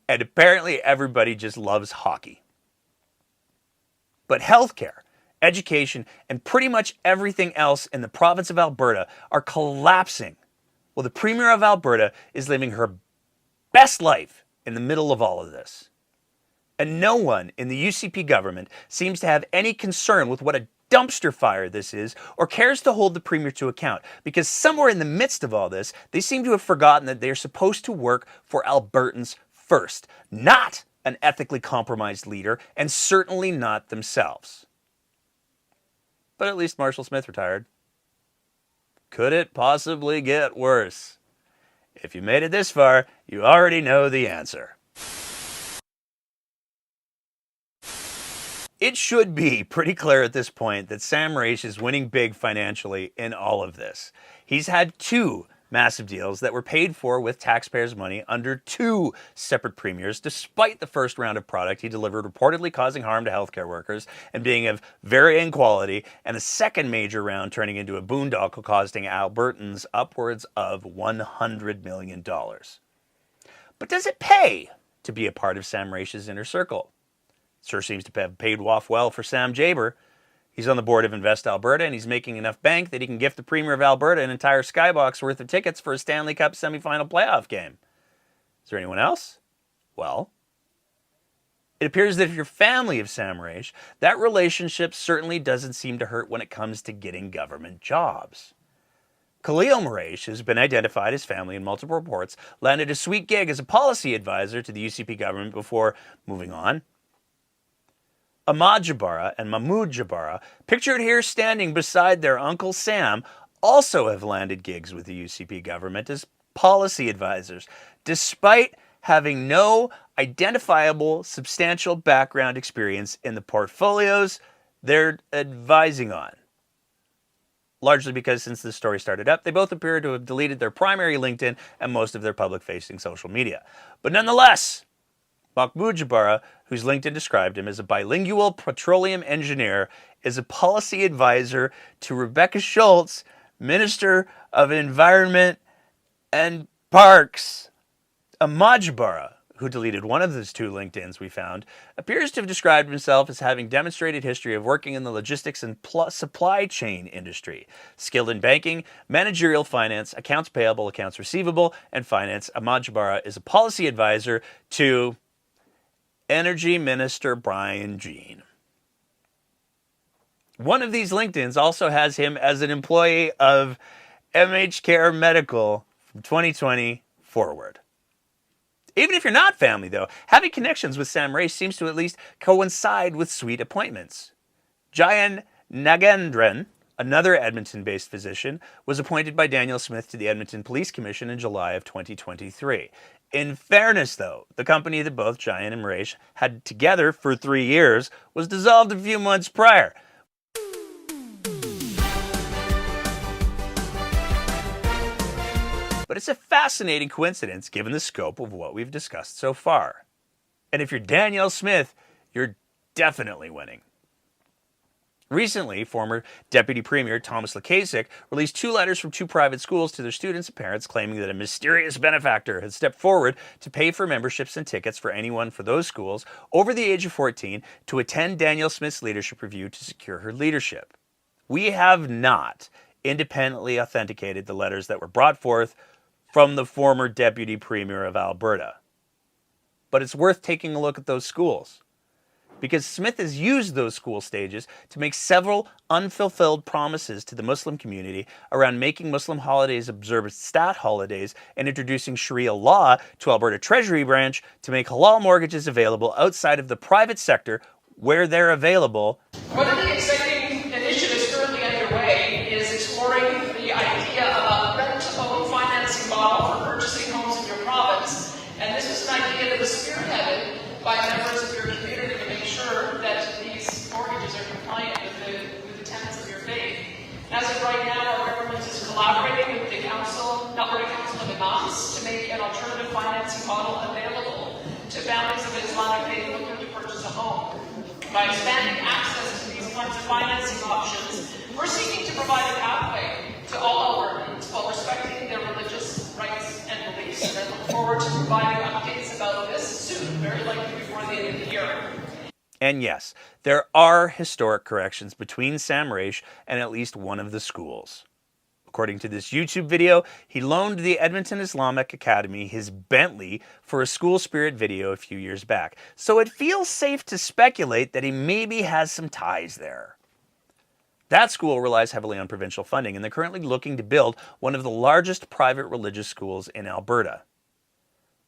And apparently everybody just loves hockey. But healthcare, education, and pretty much everything else in the province of Alberta are collapsing. Well, the Premier of Alberta is living her best life in the middle of all of this. And no one in the UCP government seems to have any concern with what a dumpster fire this is or cares to hold the Premier to account, because somewhere in the midst of all this, they seem to have forgotten that they're supposed to work for Albertans first, not an ethically compromised leader, and certainly not themselves. But at least Marshall Smith retired. Could it possibly get worse? If you made it this far, you already know the answer. It should be pretty clear at this point that Sam Raish is winning big financially in all of this. He's had 2 massive deals that were paid for with taxpayers' money under 2 separate premiers, despite the first round of product he delivered reportedly causing harm to healthcare workers and being of varying quality, and a second major round turning into a boondoggle costing Albertans upwards of $100 million. But does it pay to be a part of Sam Raish's inner circle? Sure seems to have paid off well for Sam Jaber. He's on the board of Invest Alberta, and he's making enough bank that he can gift the Premier of Alberta an entire Skybox worth of tickets for a Stanley Cup semifinal playoff game. Is there anyone else? Well, it appears that if you're family of Sam Raish, that relationship certainly doesn't seem to hurt when it comes to getting government jobs. Khalil Raish, who's been identified as family in multiple reports, landed a sweet gig as a policy advisor to the UCP government before moving on. Ahmad Jabara and Mahmoud Jabara, pictured here standing beside their Uncle Sam, also have landed gigs with the UCP government as policy advisors, despite having no identifiable substantial background experience in the portfolios they're advising on. Largely because since this story started up, they both appear to have deleted their primary LinkedIn and most of their public-facing social media. But nonetheless, Mahmoud Jabara, whose LinkedIn described him as a bilingual petroleum engineer, is a policy advisor to Rebecca Schultz, Minister of Environment and Parks. Ahmad Jabara, who deleted one of those 2 LinkedIns we found, appears to have described himself as having demonstrated history of working in the logistics and supply chain industry, skilled in banking, managerial finance, accounts payable, accounts receivable, and finance. Ahmad Jabara is a policy advisor to Energy Minister Brian Jean. One of these LinkedIns also has him as an employee of MH Care Medical from 2020 forward. Even if you're not family, though, having connections with Sam Raish seems to at least coincide with sweet appointments. Jayan Nagendran, Another Edmonton-based physician was appointed by Danielle Smith to the Edmonton Police Commission in July of 2023. In fairness, though, the company that both Giant and Mraish had together for 3 years was dissolved a few months prior. But it's a fascinating coincidence given the scope of what we've discussed so far. And if you're Danielle Smith, you're definitely winning. Recently, former Deputy Premier Thomas Lukaszuk released 2 letters from 2 private schools to their students and parents claiming that a mysterious benefactor had stepped forward to pay for memberships and tickets for anyone for those schools over the age of 14 to attend Danielle Smith's leadership review to secure her leadership. We have not independently authenticated the letters that were brought forth from the former Deputy Premier of Alberta. But it's worth taking a look at those schools, because Smith has used those school stages to make several unfulfilled promises to the Muslim community around making Muslim holidays observed stat holidays and introducing Sharia law to Alberta Treasury Branch to make halal mortgages available outside of the private sector where they're available. One of the exciting initiatives currently underway is exploring the idea of a rent-to-own financing model for purchasing homes in your province. And this is an idea that was spearheaded by members of your community to make sure that these mortgages are compliant with the tenets of your faith. As of right now, our government is collaborating with the Alberta Council of Imams to make an alternative financing model available to families of Islamic faith looking to purchase a home. By expanding access to these kinds of financing options, we're seeking to provide a pathway to all Albertans while respecting their religious rights and beliefs. And I look forward to providing updates about this soon, very likely before the end of the year. And yes, there are historic corrections between Sam Raish and at least one of the schools. According to this YouTube video, he loaned the Edmonton Islamic Academy his Bentley for a school spirit video a few years back, so it feels safe to speculate that he maybe has some ties there. That school relies heavily on provincial funding, and they're currently looking to build one of the largest private religious schools in Alberta.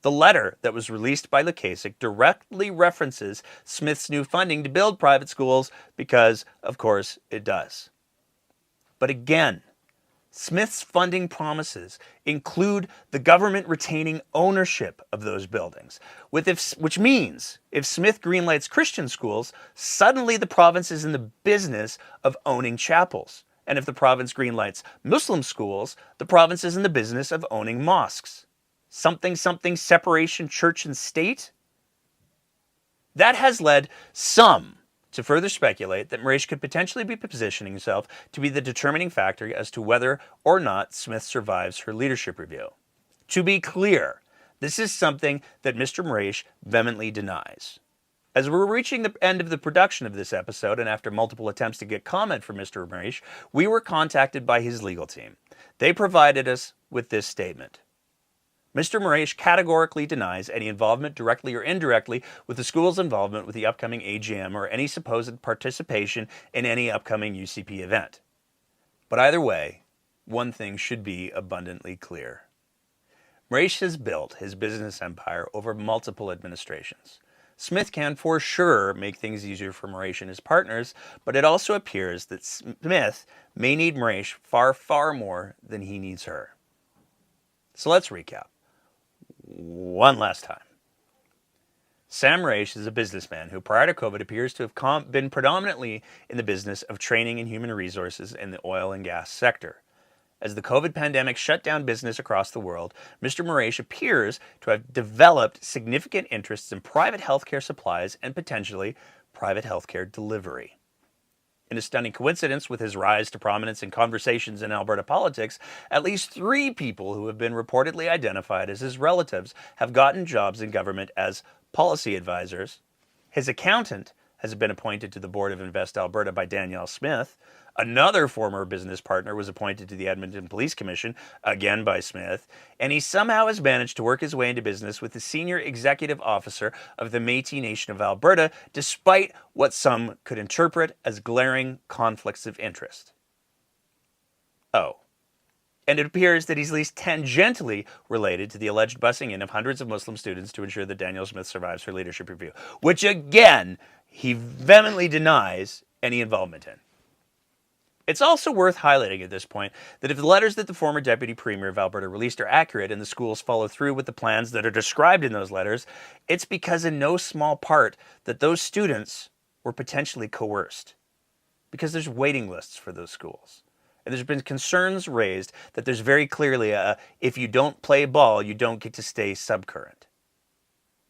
The letter that was released by Lukaszuk directly references Smith's new funding to build private schools because, of course, it does. But again, Smith's funding promises include the government retaining ownership of those buildings, which means if Smith greenlights Christian schools, suddenly the province is in the business of owning chapels. And if the province greenlights Muslim schools, the province is in the business of owning mosques. Something separation church and state? That has led some to further speculate that Mraish could potentially be positioning himself to be the determining factor as to whether or not Smith survives her leadership review. To be clear, this is something that Mr. Mraish vehemently denies. As we're reaching the end of the production of this episode, and after multiple attempts to get comment from Mr. Mraish, we were contacted by his legal team. They provided us with this statement. Mr. Mraish categorically denies any involvement, directly or indirectly, with the school's involvement with the upcoming AGM or any supposed participation in any upcoming UCP event. But either way, one thing should be abundantly clear. Mraish has built his business empire over multiple administrations. Smith can for sure make things easier for Mraish and his partners, but it also appears that Smith may need Mraish far, far more than he needs her. So let's recap. One last time. Sam Raish is a businessman who prior to COVID appears to have been predominantly in the business of training and human resources in the oil and gas sector. As the COVID pandemic shut down business across the world, Mr. Mraish appears to have developed significant interests in private healthcare supplies and potentially private healthcare delivery. In a stunning coincidence with his rise to prominence in conversations in Alberta politics, at least 3 people who have been reportedly identified as his relatives have gotten jobs in government as policy advisors. His accountant has been appointed to the board of Invest Alberta by Danielle Smith. Another former business partner was appointed to the Edmonton Police Commission, again by Smith, and he somehow has managed to work his way into business with the senior executive officer of the Métis Nation of Alberta, despite what some could interpret as glaring conflicts of interest. Oh, and it appears that he's at least tangentially related to the alleged busing in of hundreds of Muslim students to ensure that Danielle Smith survives her leadership review, which again, he vehemently denies any involvement in. It's also worth highlighting at this point that if the letters that the former Deputy Premier of Alberta released are accurate and the schools follow through with the plans that are described in those letters, it's because in no small part that those students were potentially coerced. Because there's waiting lists for those schools. And there's been concerns raised that there's very clearly a, if you don't play ball, you don't get to stay subcurrent.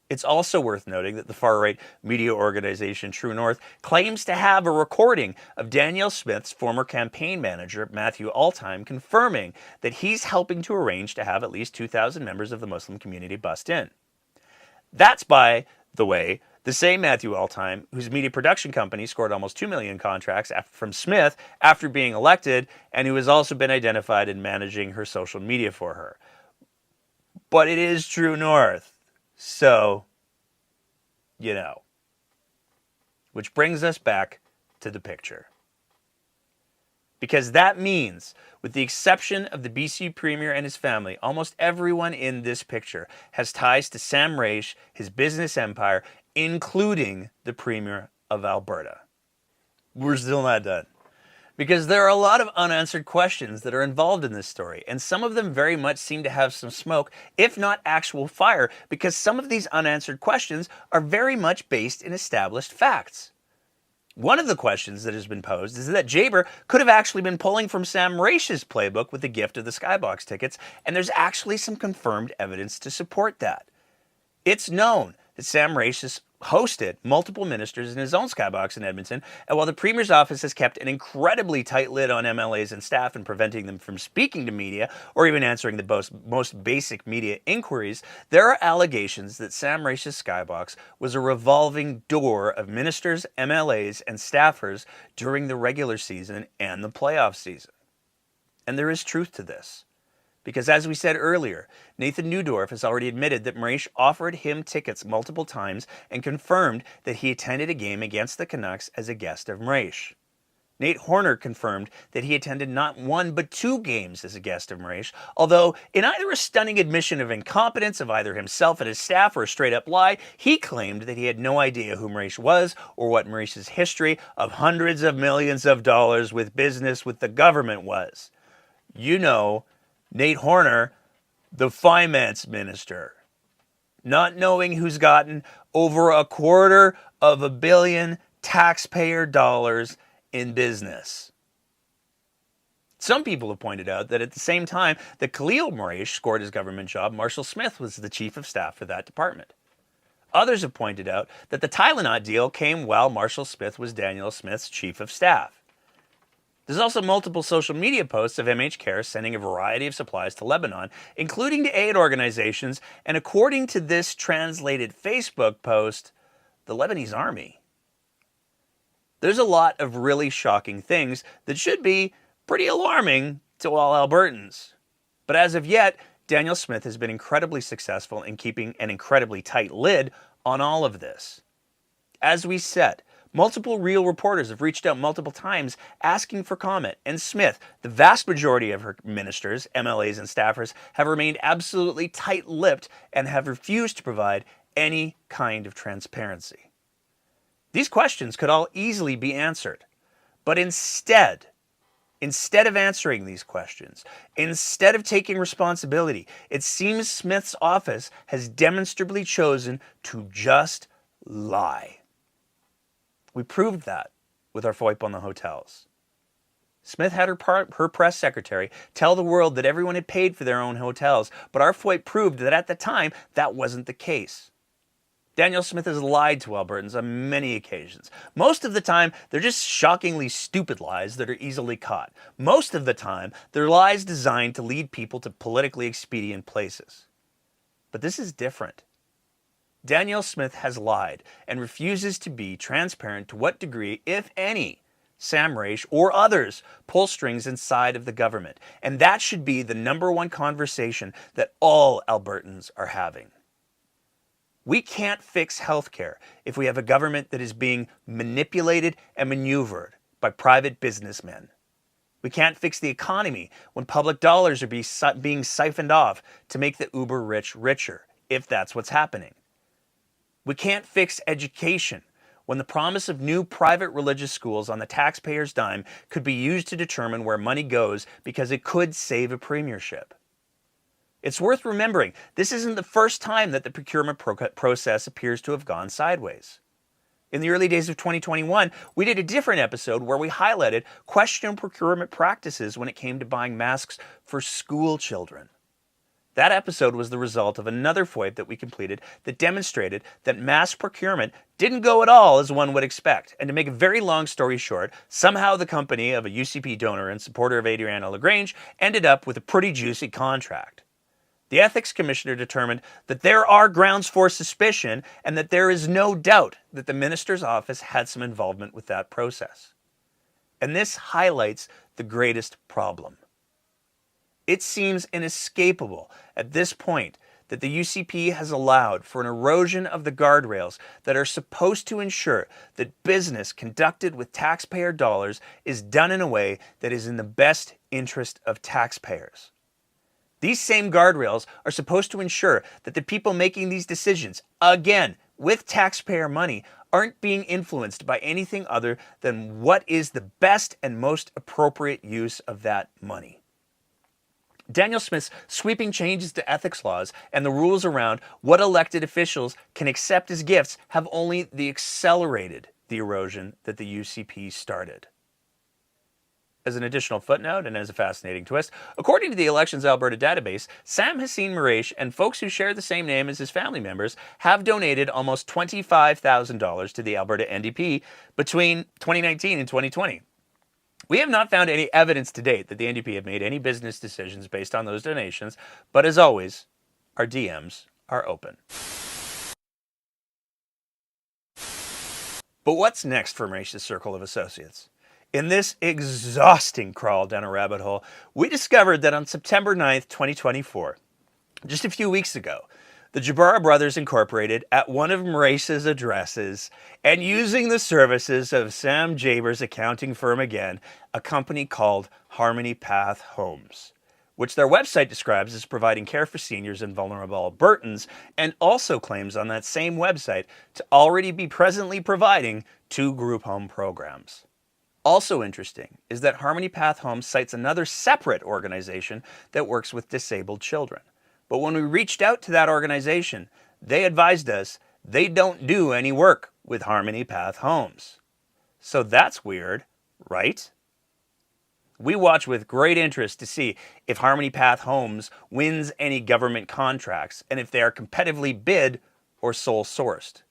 It's also worth noting that the far-right media organization True North claims to have a recording of Danielle Smith's former campaign manager, Matthew Altheim, confirming that he's helping to arrange to have at least 2,000 members of the Muslim community bussed in. That's, by the way, the same Matthew Altheim, whose media production company scored almost 2 million contracts from Smith after being elected, and who has also been identified in managing her social media for her. But it is True North. So, you know. Which brings us back to the picture. Because that means, with the exception of the BC Premier and his family, almost everyone in this picture has ties to Sam Raich, his business empire, including the Premier of Alberta. We're still not done. Because there are a lot of unanswered questions that are involved in this story, and some of them very much seem to have some smoke, if not actual fire, because some of these unanswered questions are very much based in established facts. One of the questions that has been posed is that Jaber could have actually been pulling from Sam Raich's playbook with the gift of the Skybox tickets, and there's actually some confirmed evidence to support that. It's known that Sam Raich has hosted multiple ministers in his own Skybox in Edmonton, and while the Premier's office has kept an incredibly tight lid on MLAs and staff and preventing them from speaking to media or even answering the most basic media inquiries, there are allegations that Sam Raich's Skybox was a revolving door of ministers, MLAs, and staffers during the regular season and the playoff season. And there is truth to this. Because as we said earlier, Nathan Neudorf has already admitted that Raich offered him tickets multiple times and confirmed that he attended a game against the Canucks as a guest of Raich. Nate Horner confirmed that he attended not one but 2 games as a guest of Raich, although in either a stunning admission of incompetence of either himself and his staff or a straight-up lie, he claimed that he had no idea who Raich was or what Raich's history of hundreds of millions of dollars with business with the government was. You know, Nate Horner, the finance minister, not knowing who's gotten over $250 million taxpayer dollars in business. Some people have pointed out that at the same time that Khalil Raich scored his government job, Marshall Smith was the chief of staff for that department. Others have pointed out that the Tylenot deal came while Marshall Smith was Danielle Smith's chief of staff. There's also multiple social media posts of MHCare sending a variety of supplies to Lebanon, including to aid organizations, and according to this translated Facebook post, the Lebanese army. There's a lot of really shocking things that should be pretty alarming to all Albertans. But as of yet, Danielle Smith has been incredibly successful in keeping an incredibly tight lid on all of this. As we said, multiple real reporters have reached out multiple times asking for comment, and Smith, the vast majority of her ministers, MLAs, and staffers have remained absolutely tight-lipped and have refused to provide any kind of transparency. These questions could all easily be answered, but instead of answering these questions, instead of taking responsibility, it seems Smith's office has demonstrably chosen to just lie. We proved that with our FOIP on the hotels. Smith had her press secretary tell the world that everyone had paid for their own hotels, but our FOIP proved that at the time, that wasn't the case. Danielle Smith has lied to Albertans on many occasions. Most of the time, they're just shockingly stupid lies that are easily caught. Most of the time, they're lies designed to lead people to politically expedient places. But this is different. Danielle Smith has lied and refuses to be transparent to what degree, if any, Sam Raich or others pull strings inside of the government. And that should be the #1 conversation that all Albertans are having. We can't fix healthcare if we have a government that is being manipulated and maneuvered by private businessmen. We can't fix the economy when public dollars are being siphoned off to make the uber rich richer, if that's what's happening. We can't fix education when the promise of new private religious schools on the taxpayer's dime could be used to determine where money goes because it could save a premiership. It's worth remembering this isn't the first time that the procurement process appears to have gone sideways. In the early days of 2021, we did a different episode where we highlighted questionable procurement practices when it came to buying masks for school children. That episode was the result of another FOIP that we completed that demonstrated that mass procurement didn't go at all as one would expect. And to make a very long story short, somehow the company of a UCP donor and supporter of Adriana LaGrange ended up with a pretty juicy contract. The Ethics Commissioner determined that there are grounds for suspicion and that there is no doubt that the minister's office had some involvement with that process. And this highlights the greatest problem. It seems inescapable at this point that the UCP has allowed for an erosion of the guardrails that are supposed to ensure that business conducted with taxpayer dollars is done in a way that is in the best interest of taxpayers. These same guardrails are supposed to ensure that the people making these decisions, again, with taxpayer money, aren't being influenced by anything other than what is the best and most appropriate use of that money. Danielle Smith's sweeping changes to ethics laws and the rules around what elected officials can accept as gifts have only accelerated the erosion that the UCP started. As an additional footnote and as a fascinating twist, according to the Elections Alberta database, Sam Hassine Marash and folks who share the same name as his family members have donated almost $25,000 to the Alberta NDP between 2019 and 2020. We have not found any evidence to date that the NDP have made any business decisions based on those donations, but as always, our DMs are open. But what's next for Marash's circle of associates? In this exhausting crawl down a rabbit hole, we discovered that on September 9th, 2024, just a few weeks ago, the Jabara Brothers Incorporated at one of Marash's addresses and using the services of Sam Jaber's accounting firm again, a company called Harmony Path Homes, which their website describes as providing care for seniors and vulnerable Albertans, and also claims on that same website to already be presently providing 2 group home programs. Also interesting is that Harmony Path Homes cites another separate organization that works with disabled children. But when we reached out to that organization, they advised us they don't do any work with Harmony Path Homes. So that's weird, right? We watch with great interest to see if Harmony Path Homes wins any government contracts and if they are competitively bid or sole sourced.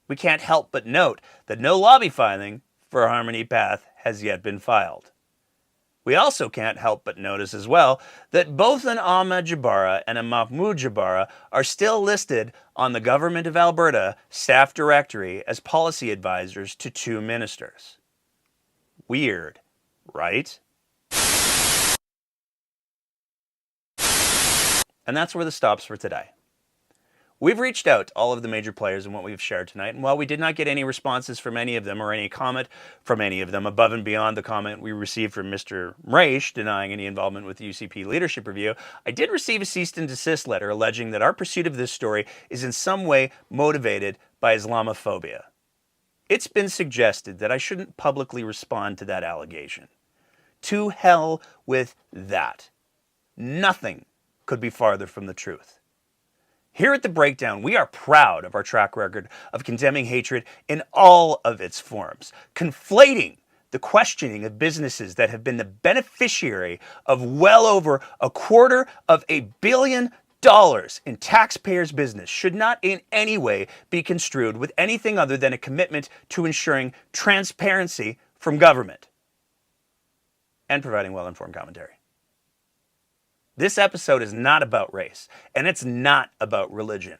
We can't help but note that no lobby filing for Harmony Path has yet been filed. We also can't help but notice as well that both an Ahmed Jabara and a Mahmoud Jabara are still listed on the Government of Alberta staff directory as policy advisors to 2 ministers. Weird, right? And that's where the stops for today. We've reached out to all of the major players in what we've shared tonight, and while we did not get any responses from any of them or any comment from any of them above and beyond the comment we received from Mr. Marash denying any involvement with the UCP leadership review, I did receive a cease and desist letter alleging that our pursuit of this story is in some way motivated by Islamophobia. It's been suggested that I shouldn't publicly respond to that allegation. To hell with that. Nothing could be farther from the truth. Here at The Breakdown, we are proud of our track record of condemning hatred in all of its forms, conflating the questioning of businesses that have been the beneficiary of well over $250 million in taxpayers' business should not in any way be construed with anything other than a commitment to ensuring transparency from government and providing well-informed commentary. This episode is not about race, and it's not about religion.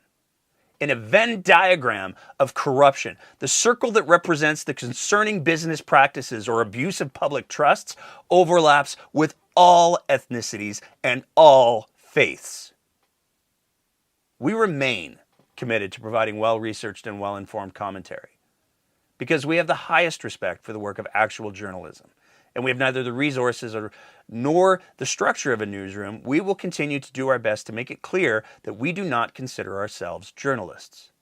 In a Venn diagram of corruption, the circle that represents the concerning business practices or abuse of public trusts overlaps with all ethnicities and all faiths. We remain committed to providing well-researched and well-informed commentary because we have the highest respect for the work of actual journalism. And we have neither the resources nor the structure of a newsroom. We will continue to do our best to make it clear that we do not consider ourselves journalists.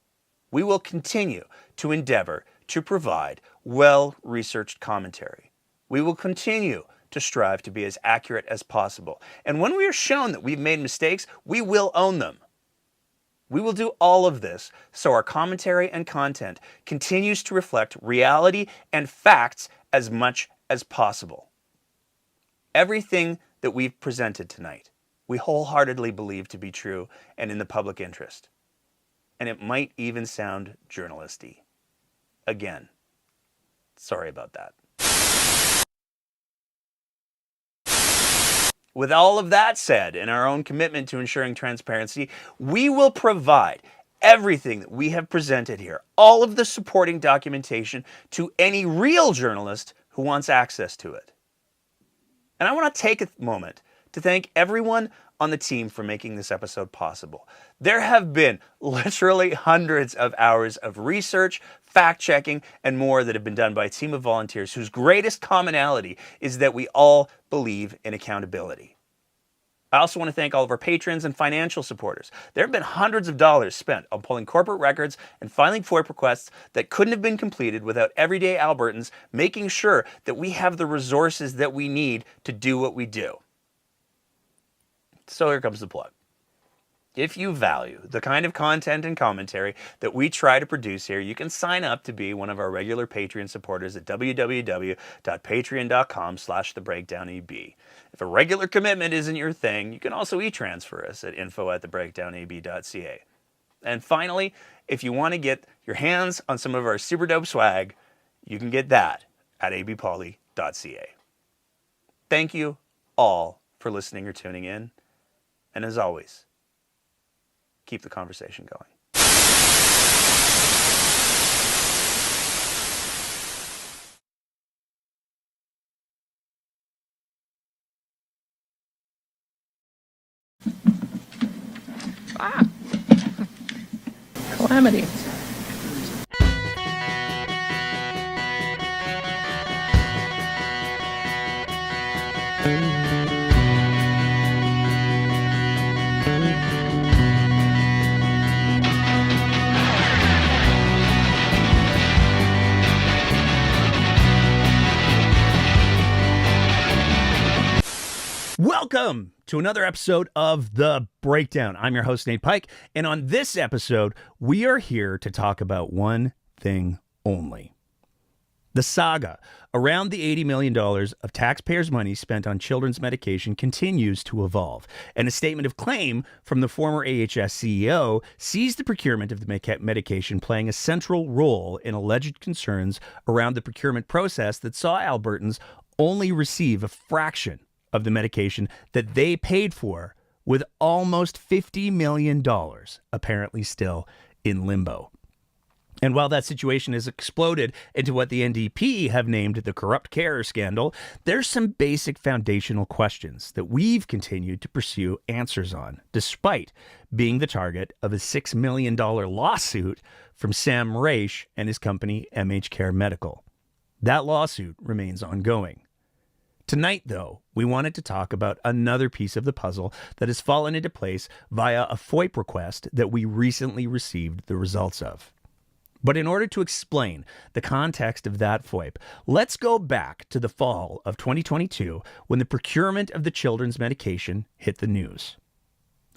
We will continue to endeavor to provide well-researched commentary. We will continue to strive to be as accurate as possible. And when we are shown that we've made mistakes, we will own them. We will do all of this so our commentary and content continues to reflect reality and facts as much as possible. Everything that we've presented tonight, we wholeheartedly believe to be true and in the public interest. And it might even sound journalisty. Again, sorry about that. With all of that said, and our own commitment to ensuring transparency, we will provide everything that we have presented here, all of the supporting documentation, to any real journalist who wants access to it. And I want to take a moment to thank everyone on the team for making this episode possible. There have been literally hundreds of hours of research, fact-checking, and more that have been done by a team of volunteers whose greatest commonality is that we all believe in accountability. I also want to thank all of our patrons and financial supporters. There have been hundreds of dollars spent on pulling corporate records and filing FOIP requests that couldn't have been completed without everyday Albertans making sure that we have the resources that we need to do what we do. So here comes the plug. If you value the kind of content and commentary that we try to produce here, you can sign up to be one of our regular Patreon supporters at www.patreon.com/thebreakdownab. If a regular commitment isn't your thing, you can also e-transfer us at info@thebreakdownab.ca. And finally, if you want to get your hands on some of our super dope swag, you can get that at abpoly.ca. Thank you all for listening or tuning in. And as always, keep the conversation going. Calamity. Welcome to another episode of The Breakdown. I'm your host, Nate Pike, and on this episode, we are here to talk about one thing only. The saga around the $80 million of taxpayers' money spent on children's medication continues to evolve, and a statement of claim from the former AHS CEO sees the procurement of the medication playing a central role in alleged concerns around the procurement process that saw Albertans only receive a fraction of the medication that they paid for, with almost $50 million apparently still in limbo. And while that situation has exploded into what the NDP have named the corrupt care scandal, there's some basic foundational questions that we've continued to pursue answers on, despite being the target of a $6 million lawsuit from Sam Raish and his company MH Care Medical. That lawsuit remains ongoing. Tonight, though, we wanted to talk about another piece of the puzzle that has fallen into place via a FOIP request that we recently received the results of. But in order to explain the context of that FOIP, let's go back to the fall of 2022 when the procurement of the children's medication hit the news.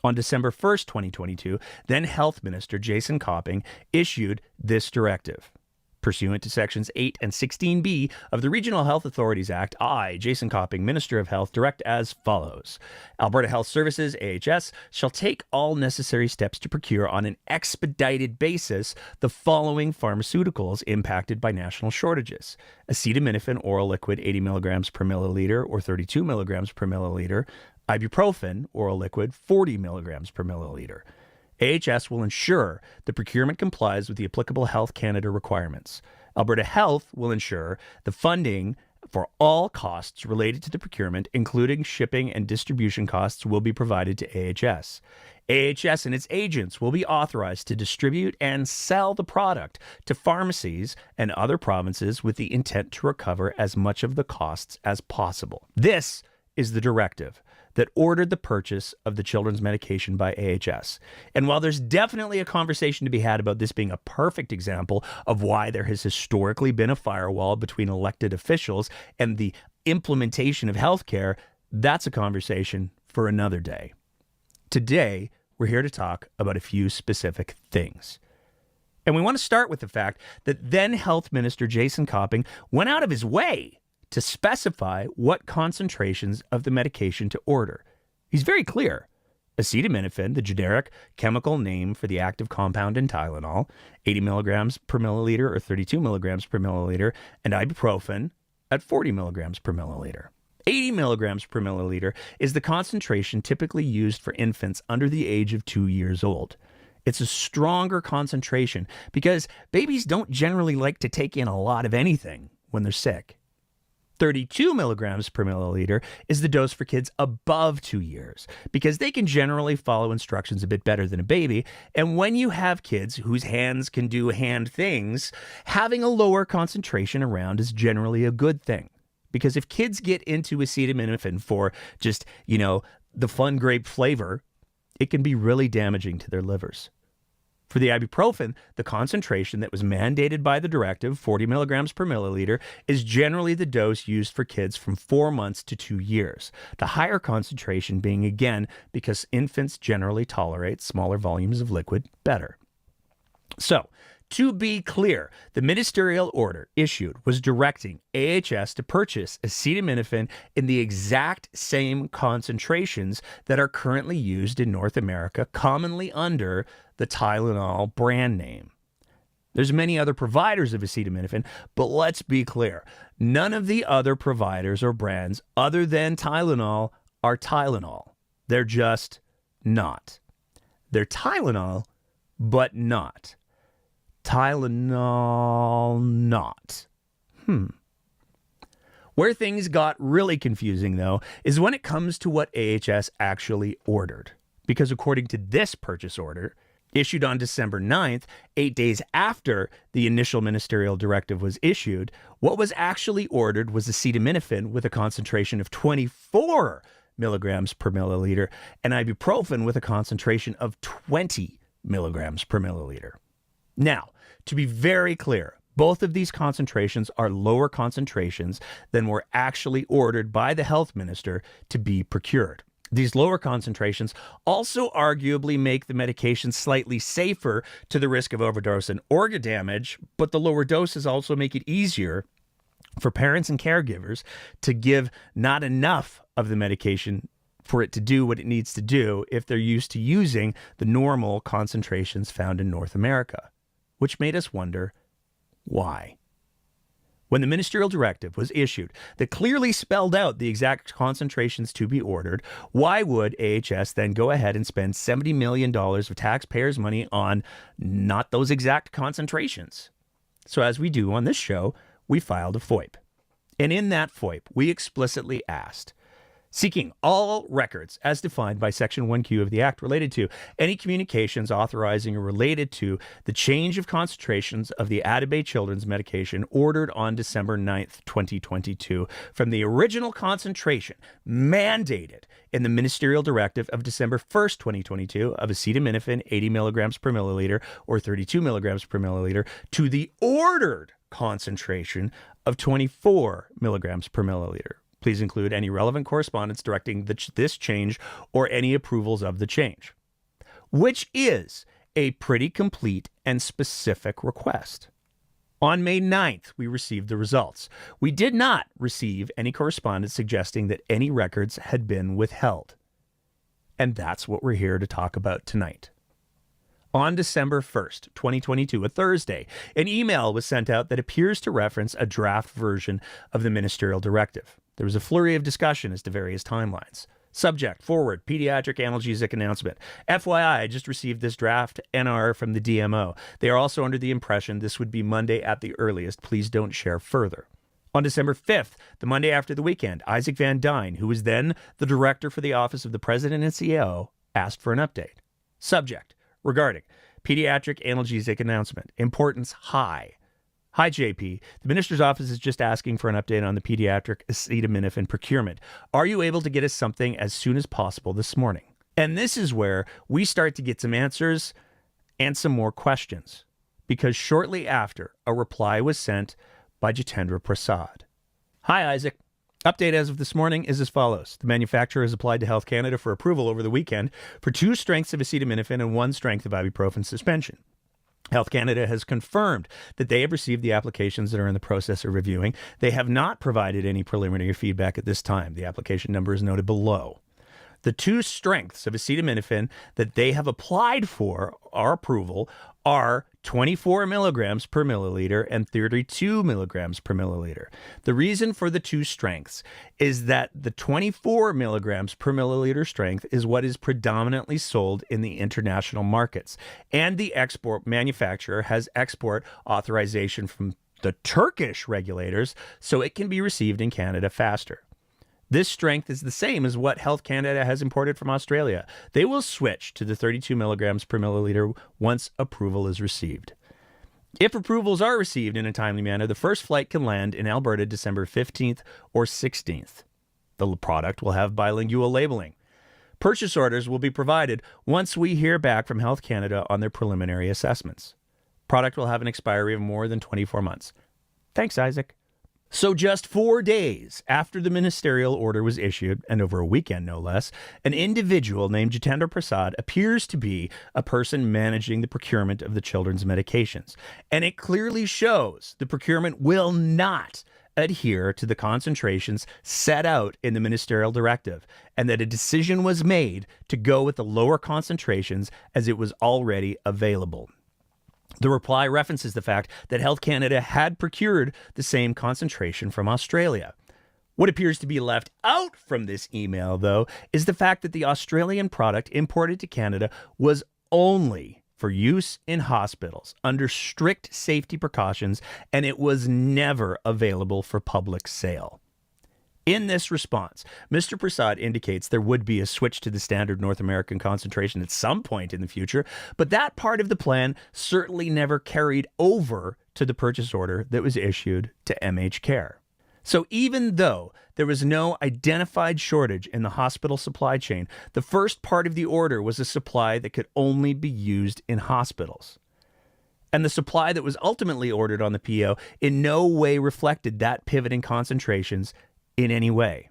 On December 1st, 2022, then Health Minister Jason Copping issued this directive. Pursuant to Sections 8 and 16B of the Regional Health Authorities Act, I, Jason Copping, Minister of Health, direct as follows. Alberta Health Services, AHS, shall take all necessary steps to procure on an expedited basis the following pharmaceuticals impacted by national shortages. Acetaminophen oral liquid 80 milligrams per milliliter or 32 milligrams per milliliter. Ibuprofen oral liquid 40 milligrams per milliliter. AHS will ensure the procurement complies with the applicable Health Canada requirements. Alberta Health will ensure the funding for all costs related to the procurement, including shipping and distribution costs, will be provided to AHS. AHS and its agents will be authorized to distribute and sell the product to pharmacies and other provinces with the intent to recover as much of the costs as possible. This is the directive that ordered the purchase of the children's medication by AHS. And while there's definitely a conversation to be had about this being a perfect example of why there has historically been a firewall between elected officials and the implementation of healthcare, that's a conversation for another day. Today, we're here to talk about a few specific things. And we want to start with the fact that then Health Minister Jason Copping went out of his way to specify what concentrations of the medication to order. He's very clear. Acetaminophen, the generic chemical name for the active compound in Tylenol, 80 milligrams per milliliter or 32 milligrams per milliliter, and ibuprofen at 40 milligrams per milliliter. 80 milligrams per milliliter is the concentration typically used for infants under the age of 2 years old. It's a stronger concentration because babies don't generally like to take in a lot of anything when they're sick. 32 milligrams per milliliter is the dose for kids above 2 years because they can generally follow instructions a bit better than a baby. And when you have kids whose hands can do hand things, having a lower concentration around is generally a good thing. Because if kids get into acetaminophen for just, the fun grape flavor, it can be really damaging to their livers. For the ibuprofen, the concentration that was mandated by the directive, 40 milligrams per milliliter, is generally the dose used for kids from 4 months to 2 years. The higher concentration being, again, because infants generally tolerate smaller volumes of liquid better. So, to be clear, the ministerial order issued was directing AHS to purchase acetaminophen in the exact same concentrations that are currently used in North America, commonly under the Tylenol brand name. There's many other providers of acetaminophen, but let's be clear. None of the other providers or brands other than Tylenol are Tylenol. They're just not. They're Tylenol, but not. Tylenol not. Where things got really confusing, though, is when it comes to what AHS actually ordered. Because according to this purchase order, issued on December 9th, 8 days after the initial ministerial directive was issued, what was actually ordered was acetaminophen with a concentration of 24 milligrams per milliliter and ibuprofen with a concentration of 20 milligrams per milliliter. Now, to be very clear, both of these concentrations are lower concentrations than were actually ordered by the health minister to be procured. These lower concentrations also arguably make the medication slightly safer to the risk of overdose and organ damage, but the lower doses also make it easier for parents and caregivers to give not enough of the medication for it to do what it needs to do if they're used to using the normal concentrations found in North America. Which made us wonder, why? When the ministerial directive was issued that clearly spelled out the exact concentrations to be ordered, why would AHS then go ahead and spend $70 million of taxpayers' money on not those exact concentrations? So as we do on this show, we filed a FOIP. And in that FOIP, we explicitly asked, seeking all records as defined by Section 1Q of the Act related to any communications authorizing or related to the change of concentrations of the Atabay children's medication ordered on December 9th, 2022 from the original concentration mandated in the ministerial directive of December 1st, 2022 of acetaminophen 80 milligrams per milliliter or 32 milligrams per milliliter to the ordered concentration of 24 milligrams per milliliter. Please include any relevant correspondence directing this change or any approvals of the change, which is a pretty complete and specific request. On May 9th, we received the results. We did not receive any correspondence suggesting that any records had been withheld. And that's what we're here to talk about tonight. On December 1st, 2022, a Thursday, an email was sent out that appears to reference a draft version of the ministerial directive. There was a flurry of discussion as to various timelines. Subject, forward, pediatric analgesic announcement. FYI, I just received this draft NR from the DMO. They are also under the impression this would be Monday at the earliest. Please don't share further. On December 5th, the Monday after the weekend, Isaac Van Dyne, who was then the director for the Office of the President and CEO, asked for an update. Subject, regarding pediatric analgesic announcement. Importance high. Hi, JP. The minister's office is just asking for an update on the pediatric acetaminophen procurement. Are you able to get us something as soon as possible this morning? And this is where we start to get some answers and some more questions, because shortly after, a reply was sent by Jitendra Prasad. Hi, Isaac. Update as of this morning is as follows. The manufacturer has applied to Health Canada for approval over the weekend for 2 strengths of acetaminophen and 1 strength of ibuprofen suspension. Health Canada has confirmed that they have received the applications that are in the process of reviewing. They have not provided any preliminary feedback at this time. The application number is noted below. The 2 strengths of acetaminophen that they have applied for our approval are 24 milligrams per milliliter and 32 milligrams per milliliter. The reason for the 2 strengths is that the 24 milligrams per milliliter strength is what is predominantly sold in the international markets, and the export manufacturer has export authorization from the Turkish regulators, so it can be received in Canada faster. This strength is the same as what Health Canada has imported from Australia. They will switch to the 32 milligrams per milliliter once approval is received. If approvals are received in a timely manner, the first flight can land in Alberta December 15th or 16th. The product will have bilingual labeling. Purchase orders will be provided once we hear back from Health Canada on their preliminary assessments. Product will have an expiry of more than 24 months. Thanks, Isaac. So just 4 days after the ministerial order was issued, and over a weekend no less, an individual named Jitendra Prasad appears to be a person managing the procurement of the children's medications. And it clearly shows the procurement will not adhere to the concentrations set out in the ministerial directive, and that a decision was made to go with the lower concentrations as it was already available. The reply references the fact that Health Canada had procured the same concentration from Australia. What appears to be left out from this email, though, is the fact that the Australian product imported to Canada was only for use in hospitals under strict safety precautions, and it was never available for public sale. In this response, Mr. Prasad indicates there would be a switch to the standard North American concentration at some point in the future, but that part of the plan certainly never carried over to the purchase order that was issued to MH Care. So even though there was no identified shortage in the hospital supply chain, the first part of the order was a supply that could only be used in hospitals. And the supply that was ultimately ordered on the PO in no way reflected that pivot in concentrations in any way.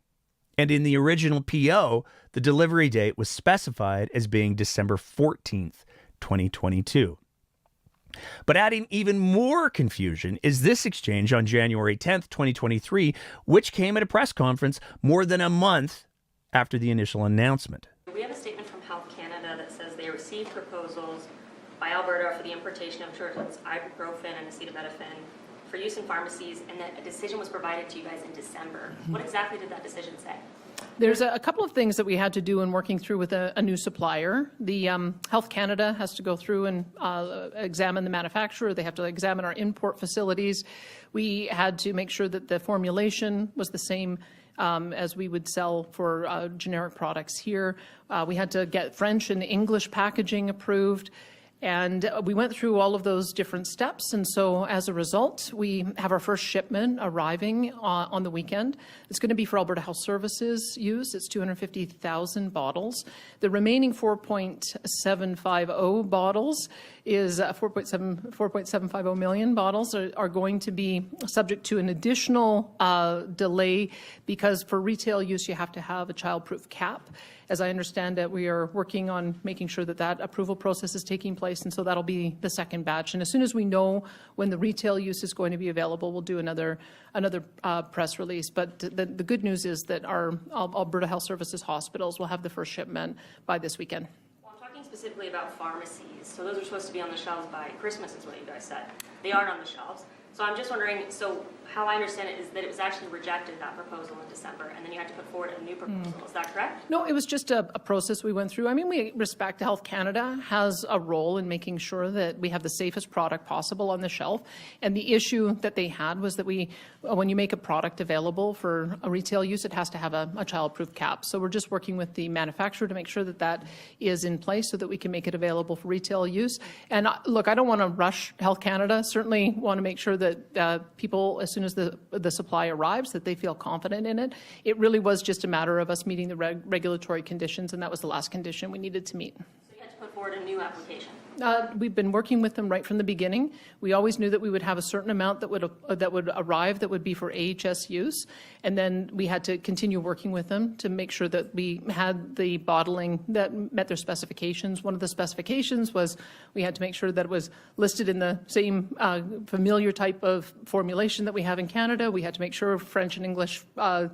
And in the original PO, the delivery date was specified as being December 14th, 2022. But adding even more confusion is this exchange on January 10th, 2023, which came at a press conference more than a month after the initial announcement. We have a statement from Health Canada that says they received proposals by Alberta for the importation of children's ibuprofen and acetaminophen for use in pharmacies, and that a decision was provided to you guys in December. What exactly did that decision say? There's a couple of things that we had to do in working through with a new supplier. The Health Canada has to go through and examine the manufacturer. They have to examine our import facilities. We had to make sure that the formulation was the same as we would sell for generic products here. We had to get French and English packaging approved. And we went through all of those different steps. And so as a result, we have our first shipment arriving on the weekend. It's going to be for Alberta Health Services use. It's 250,000 bottles. The remaining 4.750 bottles is 4.750 million bottles are going to be subject to an additional delay, because for retail use, you have to have a child-proof cap. As I understand it, we are working on making sure that that approval process is taking place, and so that'll be the second batch. And as soon as we know when the retail use is going to be available, we'll do another press release. But the good news is that our Alberta Health Services hospitals will have the first shipment by this weekend. Well, I'm talking specifically about pharmacies. So those are supposed to be on the shelves by Christmas, is what you guys said. They aren't on the shelves. So I'm just wondering, so how I understand it is that it was actually rejected, that proposal in December, and then you had to put forward a new proposal. Is that correct? No, it was just a process we went through. I mean, we respect Health Canada has a role in making sure that we have the safest product possible on the shelf. And the issue that they had was that when you make a product available for a retail use, it has to have a child-proof cap. So we're just working with the manufacturer to make sure that that is in place so that we can make it available for retail use. And look, I don't want to rush Health Canada. Certainly want to make sure that that people, as soon as the supply arrives, that they feel confident in it. It really was just a matter of us meeting the regulatory conditions, and that was the last condition we needed to meet. So you had to put forward a new application. We've been working with them right from the beginning. We always knew that we would have a certain amount that would arrive that would be for AHS use, and then we had to continue working with them to make sure that we had the bottling that met their specifications. One of the specifications was we had to make sure that it was listed in the same familiar type of formulation that we have in Canada. We had to make sure French and English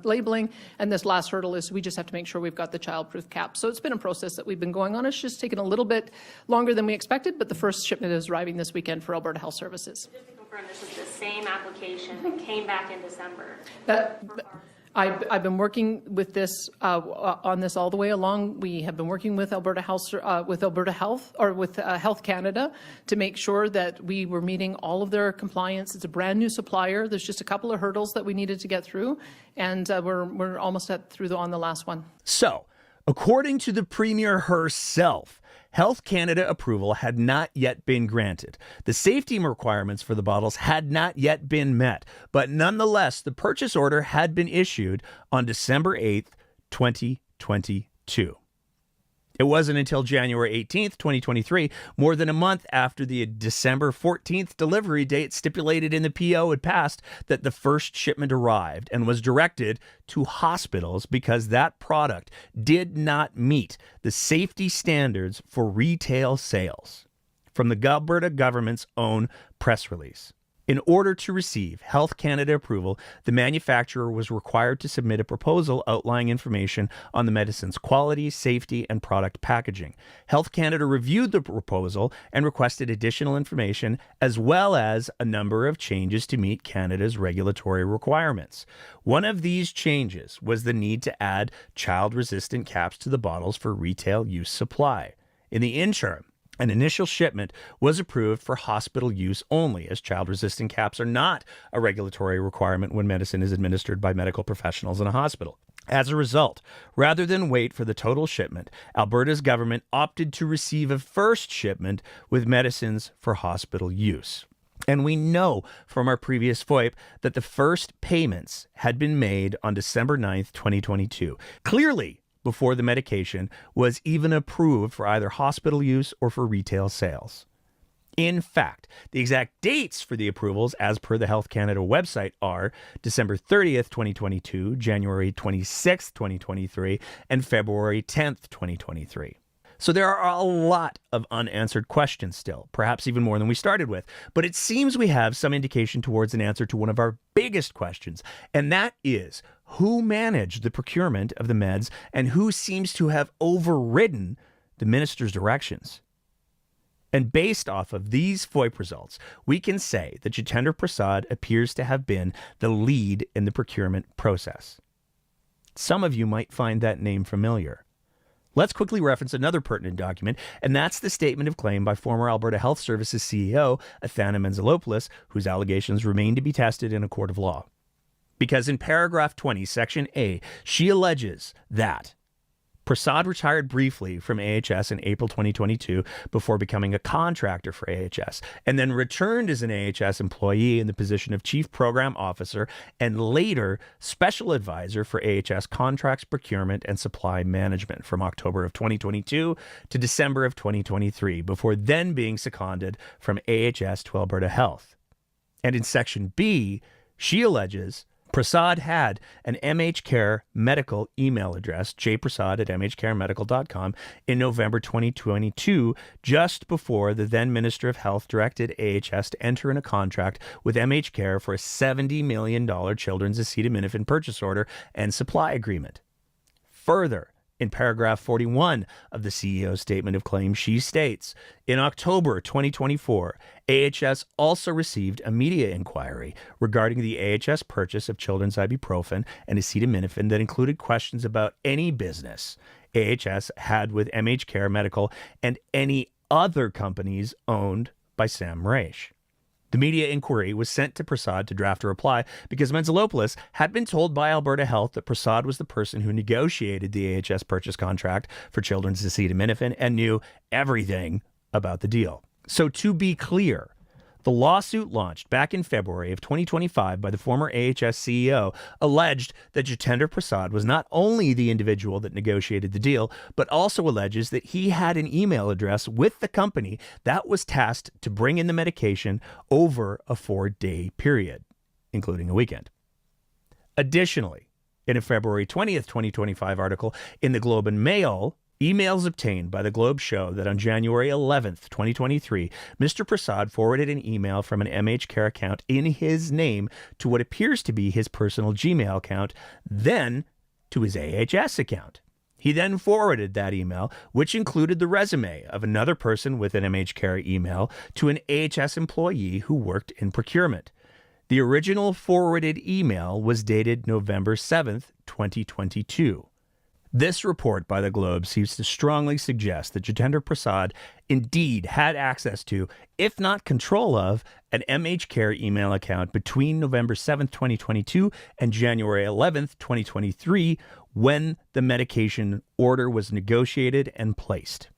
labeling, and this last hurdle is we just have to make sure we've got the childproof cap. So it's been a process that we've been going on. It's just taken a little bit longer than we expected, but the first shipment is arriving this weekend for Alberta Health Services. Just to confirm, this is the same application that came back in December. I've been working with this on this all the way along. We have been working with Health Canada to make sure that we were meeting all of their compliance. It's a brand new supplier. There's just a couple of hurdles that we needed to get through, and we're almost on the last one. So, according to the Premier herself, Health Canada approval had not yet been granted. The safety requirements for the bottles had not yet been met, but nonetheless, the purchase order had been issued on December 8th, 2022. It wasn't until January 18th, 2023, more than a month after the December 14th delivery date stipulated in the PO had passed, that the first shipment arrived and was directed to hospitals because that product did not meet the safety standards for retail sales. From the Alberta government's own press release. In order to receive Health Canada approval, the manufacturer was required to submit a proposal outlining information on the medicine's quality, safety, and product packaging. Health Canada reviewed the proposal and requested additional information as well as a number of changes to meet Canada's regulatory requirements. One of these changes was the need to add child-resistant caps to the bottles for retail use supply. In the interim, an initial shipment was approved for hospital use only, as child-resistant caps are not a regulatory requirement when medicine is administered by medical professionals in a hospital. As a result, rather than wait for the total shipment, Alberta's government opted to receive a first shipment with medicines for hospital use. And we know from our previous FOIP that the first payments had been made on December 9th, 2022. Clearly, before the medication was even approved for either hospital use or for retail sales. In fact, the exact dates for the approvals as per the Health Canada website are December 30th, 2022, January 26th, 2023, and February 10th, 2023. So there are a lot of unanswered questions still, perhaps even more than we started with. But it seems we have some indication towards an answer to one of our biggest questions, and that is who managed the procurement of the meds and who seems to have overridden the minister's directions. And based off of these FOIP results, we can say that Jitendra Prasad appears to have been the lead in the procurement process. Some of you might find that name familiar. Let's quickly reference another pertinent document, and that's the statement of claim by former Alberta Health Services CEO Athana Mentzelopoulos, whose allegations remain to be tested in a court of law. Because in paragraph 20, section A, she alleges that Prasad retired briefly from AHS in April 2022 before becoming a contractor for AHS, and then returned as an AHS employee in the position of Chief Program Officer and later Special Advisor for AHS Contracts, Procurement, and Supply Management from October of 2022 to December of 2023, before then being seconded from AHS to Alberta Health. And in section B, she alleges Prasad had an MHCare medical email address, jprasad@mhcaremedical.com, in November 2022, just before the then Minister of Health directed AHS to enter in a contract with MHCare for a $70 million children's acetaminophen purchase order and supply agreement. Further, in paragraph 41 of the CEO's statement of claim, she states, in October 2024, AHS also received a media inquiry regarding the AHS purchase of children's ibuprofen and acetaminophen that included questions about any business AHS had with MHCare Medical and any other companies owned by Sam Raish. The media inquiry was sent to Prasad to draft a reply because Mentzelopoulos had been told by Alberta Health that Prasad was the person who negotiated the AHS purchase contract for children's acetaminophen and knew everything about the deal. So to be clear, The lawsuit launched back in February of 2025 by the former AHS CEO alleged that Jitendra Prasad was not only the individual that negotiated the deal, but also alleges that he had an email address with the company that was tasked to bring in the medication over a 4-day period, including a weekend. Additionally, in a February 20th, 2025 article in the Globe and Mail, emails obtained by the Globe show that on January 11th, 2023, Mr. Prasad forwarded an email from an MHCare account in his name to what appears to be his personal Gmail account, then to his AHS account. He then forwarded that email, which included the resume of another person with an MHCare email, to an AHS employee who worked in procurement. The original forwarded email was dated November 7th, 2022. This report by the Globe seems to strongly suggest that Jitendra Prasad indeed had access to, if not control of, an MHCare email account between November 7th, 2022 and January 11th, 2023, when the medication order was negotiated and placed.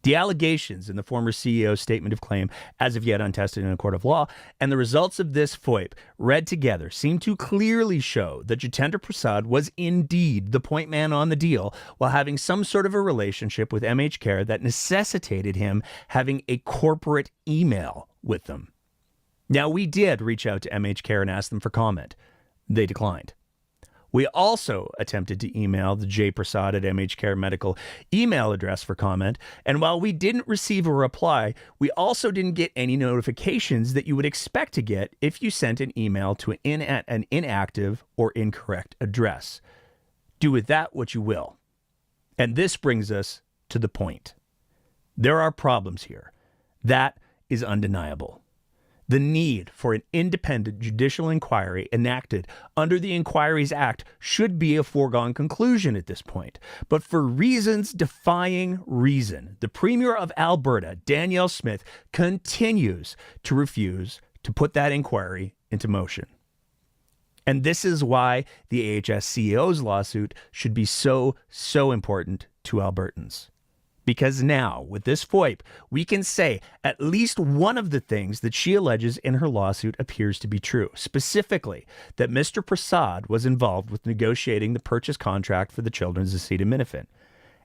The allegations in the former CEO's statement of claim, as of yet untested in a court of law, and the results of this FOIP read together seem to clearly show that Jitendra Prasad was indeed the point man on the deal while having some sort of a relationship with MHCare that necessitated him having a corporate email with them. Now, we did reach out to MHCare and ask them for comment. They declined. We also attempted to email the J. Prasad at MHCare Medical email address for comment, and while we didn't receive a reply, we also didn't get any notifications that you would expect to get if you sent an email to an inactive or incorrect address. Do with that what you will. And this brings us to the point. There are problems here. That is undeniable. The need for an independent judicial inquiry enacted under the Inquiries Act should be a foregone conclusion at this point. But for reasons defying reason, the Premier of Alberta, Danielle Smith, continues to refuse to put that inquiry into motion. And this is why the AHS CEO's lawsuit should be so important to Albertans. Because now, with this FOIP, we can say at least one of the things that she alleges in her lawsuit appears to be true. Specifically, that Mr. Prasad was involved with negotiating the purchase contract for the children's acetaminophen.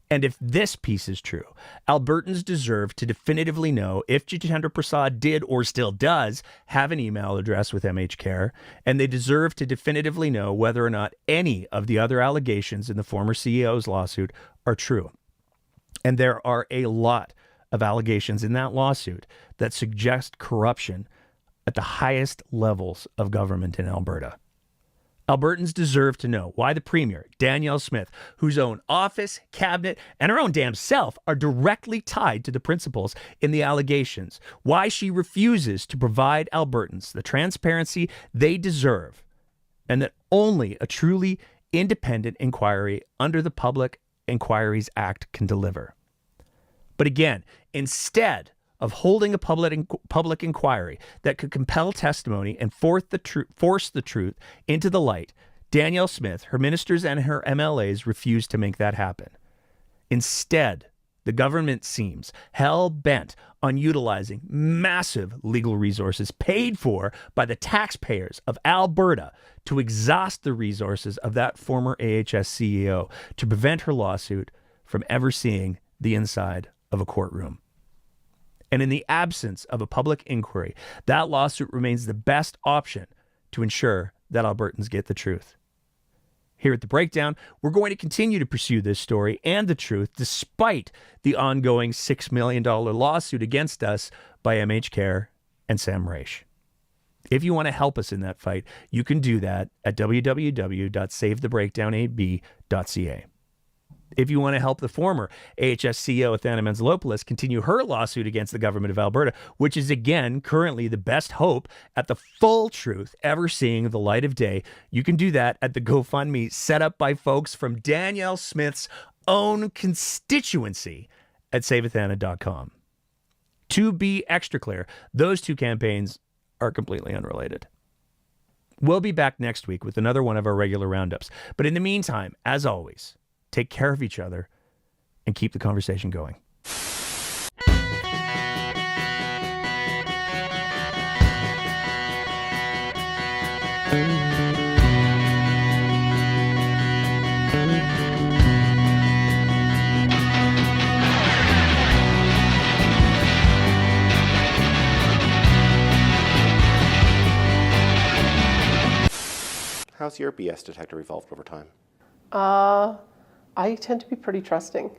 And if this piece is true, Albertans deserve to definitively know if Jitendra Prasad did or still does have an email address with MHCare, and they deserve to definitively know whether or not any of the other allegations in the former CEO's lawsuit are true. And there are a lot of allegations in that lawsuit that suggest corruption at the highest levels of government in Alberta. Albertans deserve to know why the Premier, Danielle Smith, whose own office, cabinet, and her own damn self are directly tied to the principals in the allegations, why she refuses to provide Albertans the transparency they deserve, and that only a truly independent inquiry under the Public Inquiries Act can deliver. But again, instead of holding a public inquiry that could compel testimony and force the truth into the light, Danielle Smith, her ministers, and her MLAs refused to make that happen. Instead, the government seems hell-bent on utilizing massive legal resources paid for by the taxpayers of Alberta to exhaust the resources of that former AHS CEO to prevent her lawsuit from ever seeing the inside of a courtroom. And in the absence of a public inquiry, that lawsuit remains the best option to ensure that Albertans get the truth. Here at The Breakdown, we're going to continue to pursue this story and the truth despite the ongoing $6 million lawsuit against us by MHCare and Sam Raish. If you want to help us in that fight, you can do that at www.savethebreakdownab.ca. If you want to help the former AHS CEO Athana Menzalopoulos continue her lawsuit against the government of Alberta, which is again currently the best hope at the full truth ever seeing the light of day, you can do that at the GoFundMe set up by folks from Danielle Smith's own constituency at saveathana.com. To be extra clear, those two campaigns are completely unrelated. We'll be back next week with another one of our regular roundups. But in the meantime, as always, take care of each other and keep the conversation going. How's your BS detector evolved over time? I tend to be pretty trusting.